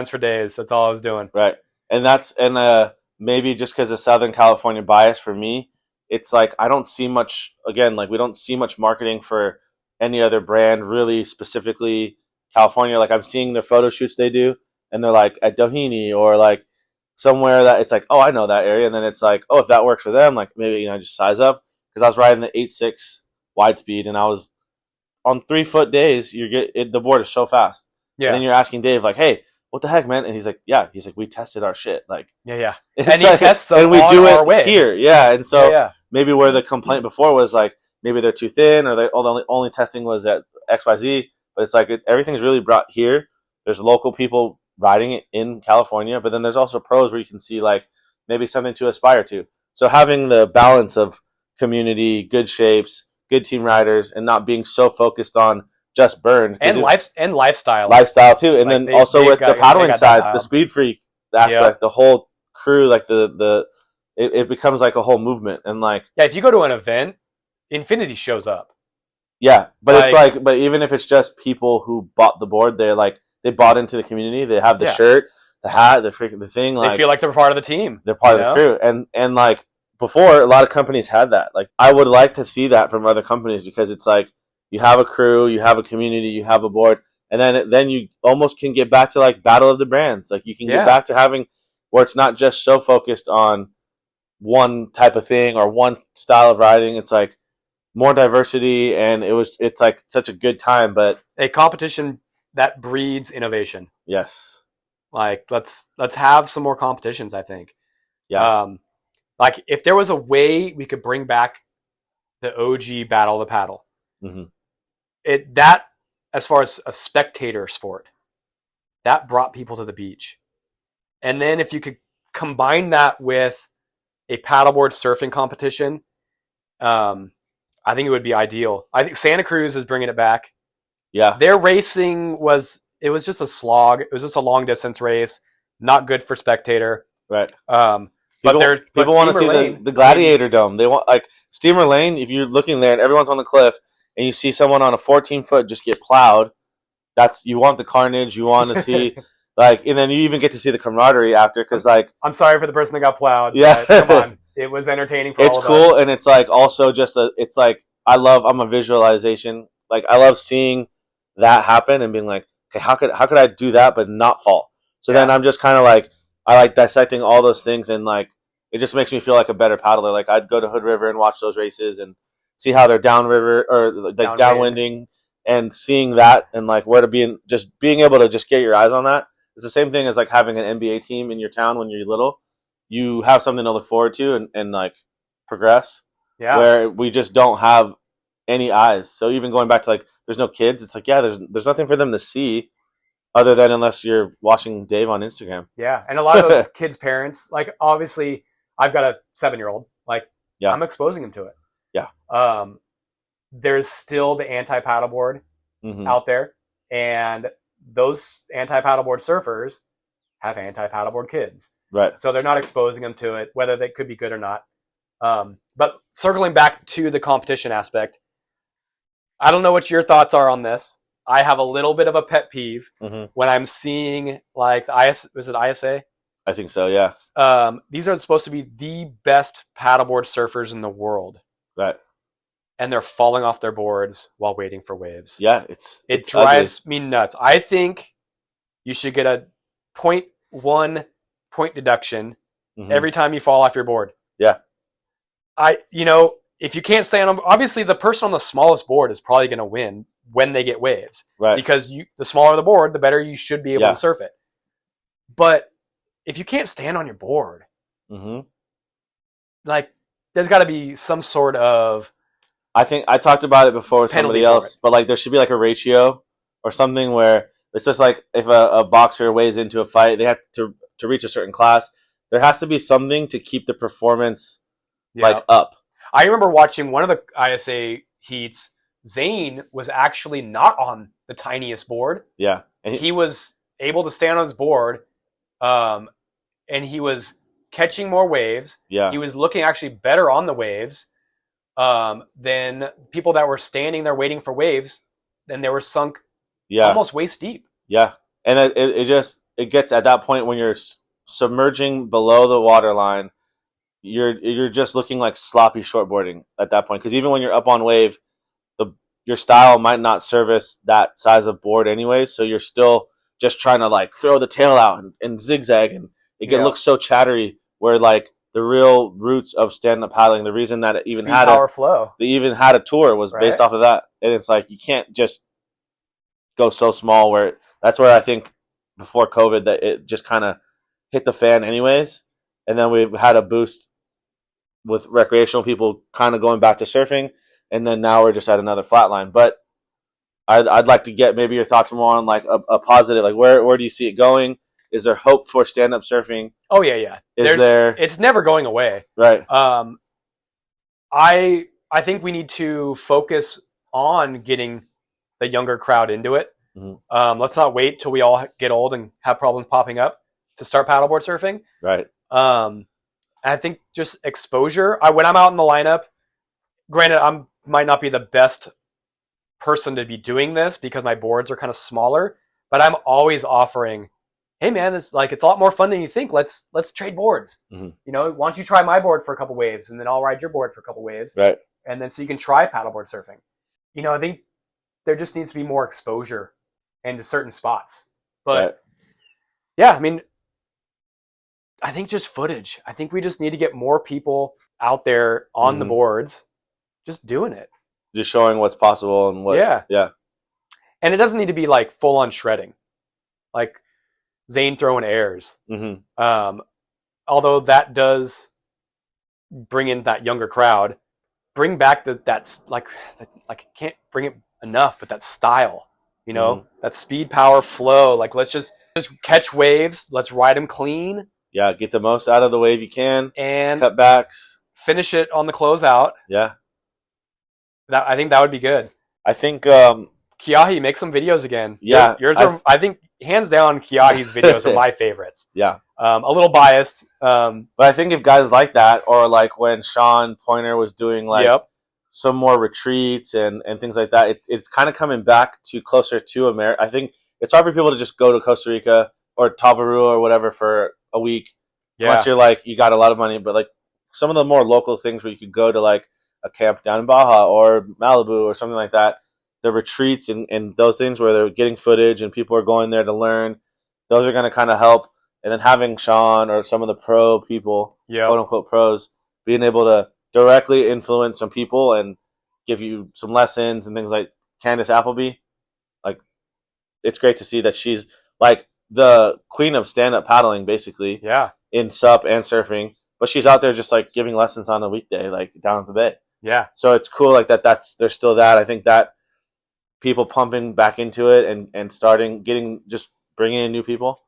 for days. That's all I was doing. Right. And maybe just because of Southern California bias for me, it's like I don't see much, again, like we don't see much marketing for any other brand really specifically California. Like I'm seeing their photo shoots they do, and they're like at Doheny or like somewhere that it's like, oh, I know that area. And then it's like, oh, if that works for them, like maybe, just size up. Because I was riding the 8.6 Wide Speed, and I was on 3 foot days, the board is so fast. Yeah, And then you're asking Dave, like, hey, what the heck, man? And he's like, we tested our shit. Like, yeah. it's And he tests them and we on do our it waves. here. Yeah. And so yeah. maybe where the complaint before was like, maybe they're too thin or the only testing was at XYZ. But it's like everything's really brought here. There's local people riding it in California, but then there's also pros where you can see like maybe something to aspire to. So having the balance of community, good shapes, good team riders, and not being so focused on just burn And lifestyle. lifestyle too, and Like, then they- also they've with got- the they paddling got that side, the dialed. speed freak aspect, the whole crew, like it becomes like a whole movement, and like Yeah, if you go to an event, Infinity shows up. yeah, but it's like, but even if it's just people who bought the board, they bought into the community, they have the Yeah. shirt, the hat, the thing, like They feel like they're part of the team. they're part you of the crew, and like before, a lot of companies had that. Like I would like to see that from other companies because it's like you have a crew, you have a community, you have a board, and then you almost can get back to like battle of the brands. Like you can Yeah. get back to having where it's not just so focused on one type of thing or one style of riding. It's like more diversity, and it's like such a good time. But A competition that breeds innovation. yes, Like let's have some more competitions, I think. yeah, Like if there was a way we could bring back the OG Battle of the Paddle, Mhm. that as far as a spectator sport, that brought people to the beach. And then if you could combine that with a paddleboard surfing competition, I think it would be ideal. I think Santa Cruz is bringing it back. yeah, Their racing was just a slog. It was just a long distance race, not good for spectator. right. But People want to see the Gladiator Dome. They want like Steamer Lane. If you're looking there and everyone's on the cliff, and you see someone on a 14-foot just get plowed, you want the carnage. You want to see Like, and then you even get to see the camaraderie after, because like, I'm sorry for the person that got plowed. Yeah. But come on, it was entertaining for it's all of cool, us. and it's like also just it's like I'm a visualization. Like, I love seeing that happen and being like, okay, how could I do that but not fall? So then I'm just kind of like, I like dissecting all those things, and like it just makes me feel like a better paddler. Like, I'd go to Hood River and watch those races and see how they're downriver or like downwinding, and seeing that, and like where to be, and just being able to just get your eyes on that. It's the same thing as like having an NBA team in your town when you're little. You have something to look forward to and like progress. Yeah. Where we just don't have any eyes. So even going back to like, there's no kids. It's like, yeah, there's nothing for them to see, other than unless you're watching Dave on Instagram. Yeah, and a lot of those kids' parents, like obviously, I've got a 7-year-old. Like, Yeah. I'm exposing him to it. Yeah. There's still the anti-paddleboard Mm-hmm. out there, and those anti-paddleboard surfers have anti-paddleboard kids. Right. So they're not exposing them to it, whether they could be good or not. But circling back to the competition aspect, I don't know what your thoughts are on this. I have a little bit of a pet peeve Mm-hmm. when I'm seeing like was it ISA? I think so. Yeah. These are supposed to be the best paddleboard surfers in the world, Right. and they're falling off their boards while waiting for waves. Yeah. It it's drives me nuts. I think you should get a 0.1 point deduction ugly. every time you fall off your board. Yeah. If you can't stand on, obviously the person on the smallest board is probably going to win when they get waves, Right. because the smaller the board, the better you should be able Yeah. to surf it. But if you can't stand on your board, Mm-hmm. like there's got to be some sort of I think I talked about it before with penalty somebody for else, it. but like there should be like a ratio or something where it's just like if a boxer weighs into a fight, they have to reach a certain class. There has to be something to keep the performance like up. I remember watching one of the ISA heats. Zane was actually not on the tiniest board. Yeah. And He was able to stand on his board, and he was catching more waves. yeah. He was looking actually better on the waves than people that were standing there waiting for waves. Then they were sunk Yeah. almost waist deep. Yeah, and it gets at that point when you're submerging below the water line, you're just looking like sloppy shortboarding at that point, because even when you're up on wave, your style might not service that size of board anyways, so you're still just trying to like throw the tail out and zigzag, and it looks so chattery. Where like the real roots of stand-up paddling, the reason that it even Speed, power, flow. they even had a tour was based Right. off of that, and it's like you can't just go so small. That's where I think before COVID that it just kind of hit the fan anyways, and then we've had a boost with recreational people kind of going back to surfing, and then now we're just at another flat line. But I'd like to get maybe your thoughts more on like a positive, like where do you see it going? Is there hope for stand-up surfing? Oh yeah. It's never going away. Right. I think we need to focus on getting the younger crowd into it. Mhm. Let's not wait till we all get old and have problems popping up to start paddleboard surfing. Right. I think just exposure. When I'm out in the lineup, granted, I might not be the best person to be doing this because my boards are kind of smaller, but I'm always offering, hey man, it's a lot more fun than you think. Let's trade boards. Mhm. Why don't you try my board for a couple waves, and then I'll ride your board for a couple waves, Right. and then so you can try paddleboard surfing. I think there just needs to be more exposure into certain spots. But Right. yeah, I mean, I think just footage. I think we just need to get more people out there on the Mhm. boards, just doing it. Just showing what's possible and what. Yeah. Yeah. And it doesn't need to be like full on shredding, like Zane throwing airs. Mm-hmm. Although that does bring in that younger crowd, bring back that's like I can't bring it enough, but that style, Mhm. that speed, power, flow. Like let's just catch waves. Let's ride them clean Yeah. Get the most out of the wave you can. and Cutbacks. finish it on the closeout. Yeah. I think that would be good. I think. Kiahi, make some videos again. Yeah, yours are. I think hands down, Kiahi's videos are my favorites. Yeah. A little biased. But I think if guys like that, or like when Sean Pointer was doing like Yep. some more retreats and things like that, it's kind of coming back to closer to America. I think it's hard for people to just go to Costa Rica or Tavarua or whatever for a week. Yeah. Unless you're like you got a lot of money, but like some of the more local things where you could go to like a camp down in Baja or Malibu or something like that, the retreats and those things where they're getting footage and people are going there to learn, those are going to kind of help. And then having Sean or some of the pro people, quote unquote pros, being able to directly influence some people and give you some lessons and things like Candace Appleby, like it's great to see that she's like the queen of stand-up paddling basically. Yeah. In SUP and surfing, but she's out there just like giving lessons on a weekday, like down at the bay. Yeah. So it's cool, like that's there's still that. I think that people pumping back into it and starting bringing in new people,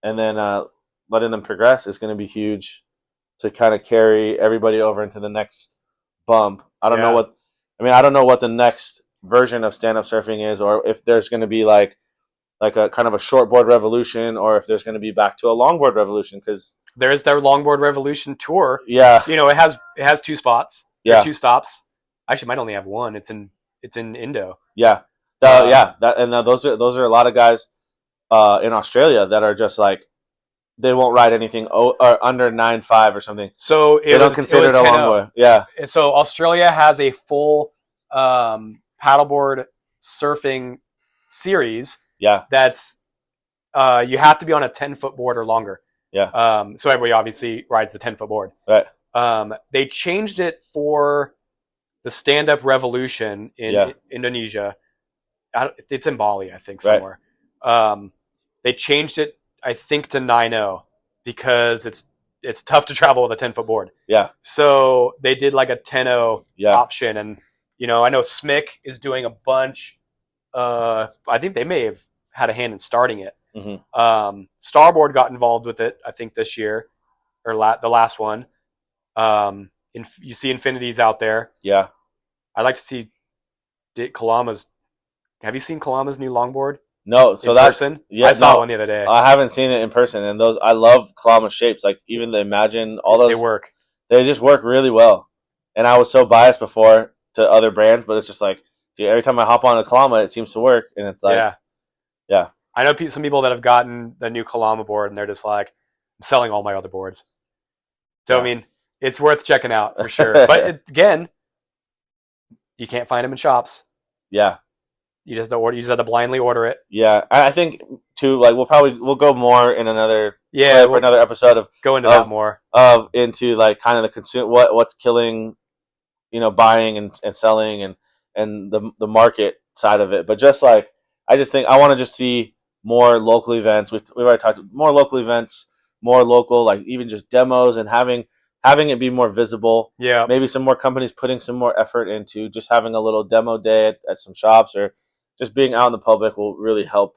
and then letting them progress is going to be huge to kind of carry everybody over into the next bump. I don't know what the next version of stand up surfing is, or if there's going to be like a kind of a shortboard revolution, or if there's going to be back to a longboard revolution, because there's their longboard revolution tour. Yeah, it has 2 spots. Yeah, 2 stops. Actually, might only have 1. It's in Indo. Yeah, those are a lot of guys in Australia that are just like they won't ride anything under 9.5 or something. So they don't consider it a longboard. Yeah. So Australia has a full paddleboard surfing series. Yeah. That's you have to be on a 10-foot board or longer. Yeah. So everybody obviously rides the 10-foot board. Right. They changed it for the stand-up revolution in Indonesia. It's in Bali, I think, somewhere. Right. They changed it, I think, to 9.0 because it's tough to travel with a 10-foot board. Yeah. So they did like a 10.0 option, and I know SMIC is doing a bunch. I think they may have had a hand in starting it. Mm-hmm. Starboard got involved with it, I think, this year or the last one. You see Infinities out there. Yeah. I'd like to see Kalama's. Have you seen Kalama's new longboard? No, so in that person? I saw one the other day. I haven't seen it in person, and those I love Kalama shapes. Like even the Imagine, all those they work. They just work really well. And I was so biased before to other brands, but it's just like, dude, every time I hop on a Kalama, it seems to work, and it's like, yeah. I know some people that have gotten the new Kalama board, and they're just like, I'm selling all my other boards. So I mean, it's worth checking out for sure. But again, you can't find them in shops. Yeah. You just have to blindly order it. Yeah, I think too. Like we'll go more in another for another episode of go into that more into like kind of the consumer what's killing, buying and selling and the market side of it. But just like I just think I want to just see more local events. We've already talked more local events, more local like even just demos and having it be more visible. Yeah, maybe some more companies putting some more effort into just having a little demo day at some shops or. Just being out in the public will really help.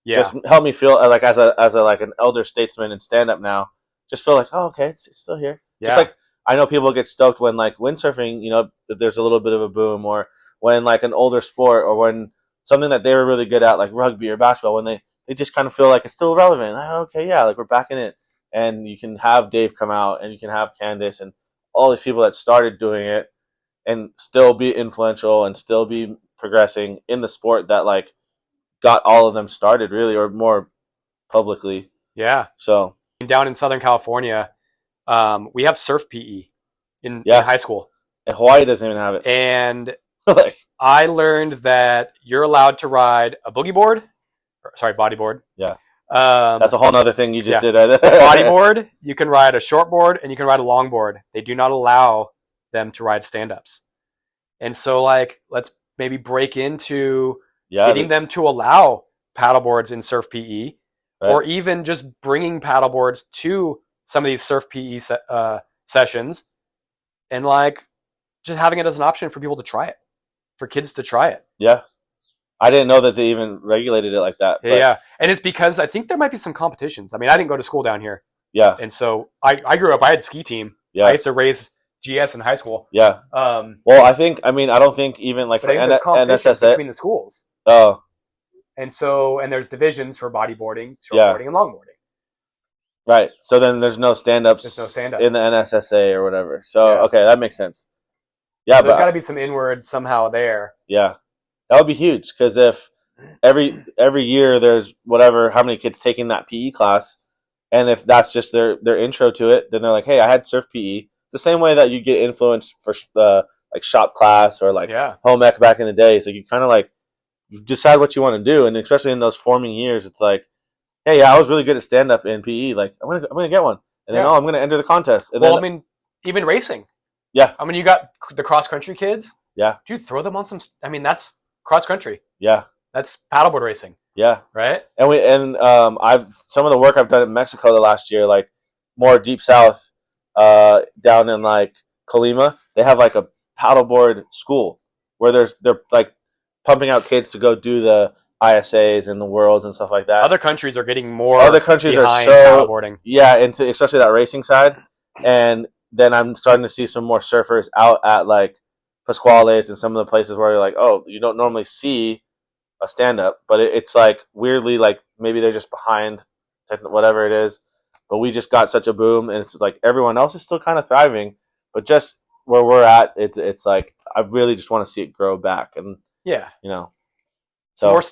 Yeah. Just help me feel like as a like an elder statesman in stand up now. Just feel like, oh, okay, it's still here. Yeah. Just like I know people get stoked when like windsurfing, there's a little bit of a boom, or when like an older sport, or when something that they were really good at, like rugby or basketball, when they just kind of feel like it's still relevant. Oh, okay, yeah, like we're back in it, and you can have Dave come out, and you can have Candace and all these people that started doing it, and still be influential and still be progressing in the sport that like got all of them started really or more publicly. Yeah. So down in Southern California, we have surf PE in high school. And Hawaii doesn't even have it. And I learned that you're allowed to ride a bodyboard. Yeah. That's a whole other thing you just did. A bodyboard, you can ride a shortboard, and you can ride a longboard. They do not allow them to ride stand-ups. And so like let's maybe break into getting them to allow paddleboards in surf PE, or even just bringing paddleboards to some of these surf PE sessions, and like just having it as an option for people to try it, for kids to try it. Yeah, I didn't know that they even regulated it like that. Yeah, and it's because I think there might be some competitions. I mean, I didn't go to school down here. Yeah, and so I grew up. I had ski team. Yeah, I used to race GS in high school. Yeah. Well, I don't think even like for there's competition NSSA between the schools. Oh. And there's divisions for bodyboarding, shortboarding, and longboarding. Right. So then there's no stand-ups in the NSSA or whatever. So, okay, that makes sense. Yeah, there's got to be some inward somehow there. Yeah. That would be huge because if every year there's whatever how many kids taking that PE class, and if that's just their intro to it, then they're like, hey, I had surf PE. It's the same way that you get influenced for like shop class or like Yeah. home ec back in the day. So you kind of like you decide what you want to do, and especially in those forming years, it's like, hey, yeah, I was really good at stand up in PE. Like I'm gonna get one, and then Yeah. I'm gonna enter the contest. And Well, then, I mean, even racing. Yeah. I mean, you got the cross country kids. Yeah. Dude, throw them on some. I mean, that's cross country. yeah, That's paddleboard racing, yeah. right? And I've some of the work I've done in Mexico the last year, like more deep south, down in like Colima, they have like a paddleboard school where they're like pumping out kids to go do the ISAs and the worlds and stuff like that. Other countries are getting more. Other countries are behind so paddleboarding. yeah, into especially that racing side. And then I'm starting to see some more surfers out at like Pasquales and some of the places where you're like, oh, you don't normally see a stand up, but it's like weirdly like maybe they're just behind whatever it is. But we just got such a boom, and it's like everyone else is still kind of thriving, but just where we're at, it's like I really just want to see it grow back, and Yeah. you know, So so more,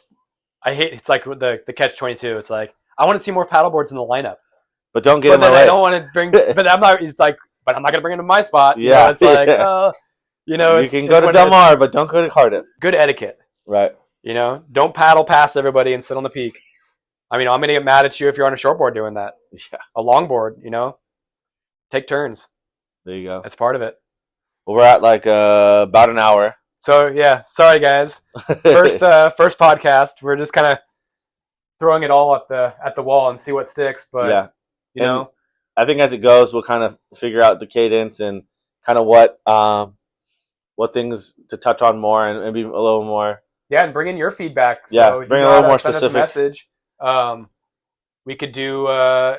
I hate it's like the catch-22. It's like I want to see more paddleboards in the lineup, but don't get but in my then I way. don't want to bring. But I'm not. It's like, but I'm not going to bring them to my spot. You Yeah, know, it's like, yeah. you know, You it's, can it's go to when Del it's Mar, but don't go to Cardiff. good etiquette. Right. You know, don't paddle past everybody and sit on the peak. I mean, I'm going to get mad at you if you're on a shortboard doing that. Yeah. A longboard, you know, take turns. There you go. That's part of it. Well, we're at like about an hour. So yeah, sorry guys. First podcast. We're just kind of throwing it all at the wall and see what sticks. But yeah. you know, I think as it goes, we'll kind of figure out the cadence and kind of what things to touch on more and be a little more. yeah, and bring in your feedback. So Yeah, if bring you a know little how to more send us a specifics. message. We could do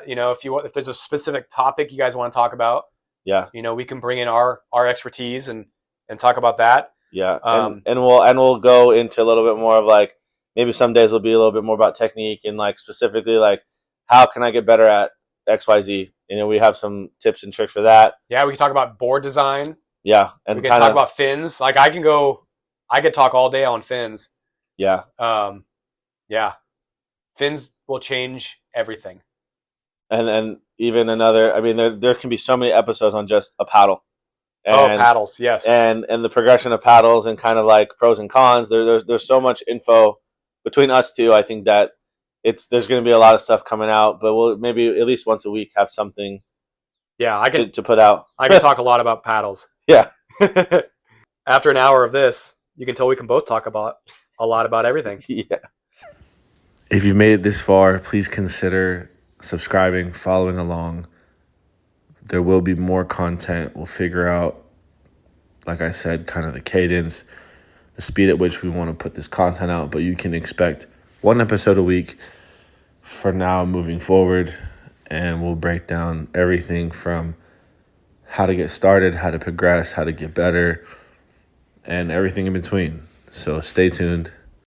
you know, if there's a specific topic you guys want to talk about, Yeah. you know, we can bring in our expertise and talk about that. Yeah. Um, and we'll go into a little bit more of like maybe some days will be a little bit more about technique and like specifically like how can I get better at XYZ? You know, we have some tips and tricks for that. Yeah, we can talk about board design. Yeah. And We can kind talk of about fins. Like I could talk all day on fins. yeah. Yeah, fins will change everything. And even another I mean there can be so many episodes on just a paddle. And, Paddles, yes. and the progression of paddles and kind of like pros and cons. There's so much info between us two. I think that there's going to be a lot of stuff coming out, but we'll maybe at least once a week have something Yeah, I can to put out. I can talk a lot about paddles. Yeah. After an hour of this, you can tell we can both talk about a lot about everything. Yeah. If you've made it this far, please consider subscribing, following along. There will be more content. We'll figure out, like I said, kind of the cadence, the speed at which we want to put this content out. But you can expect one episode a week for now moving forward. And we'll break down everything from how to get started, how to progress, how to get better, and everything in between. So stay tuned.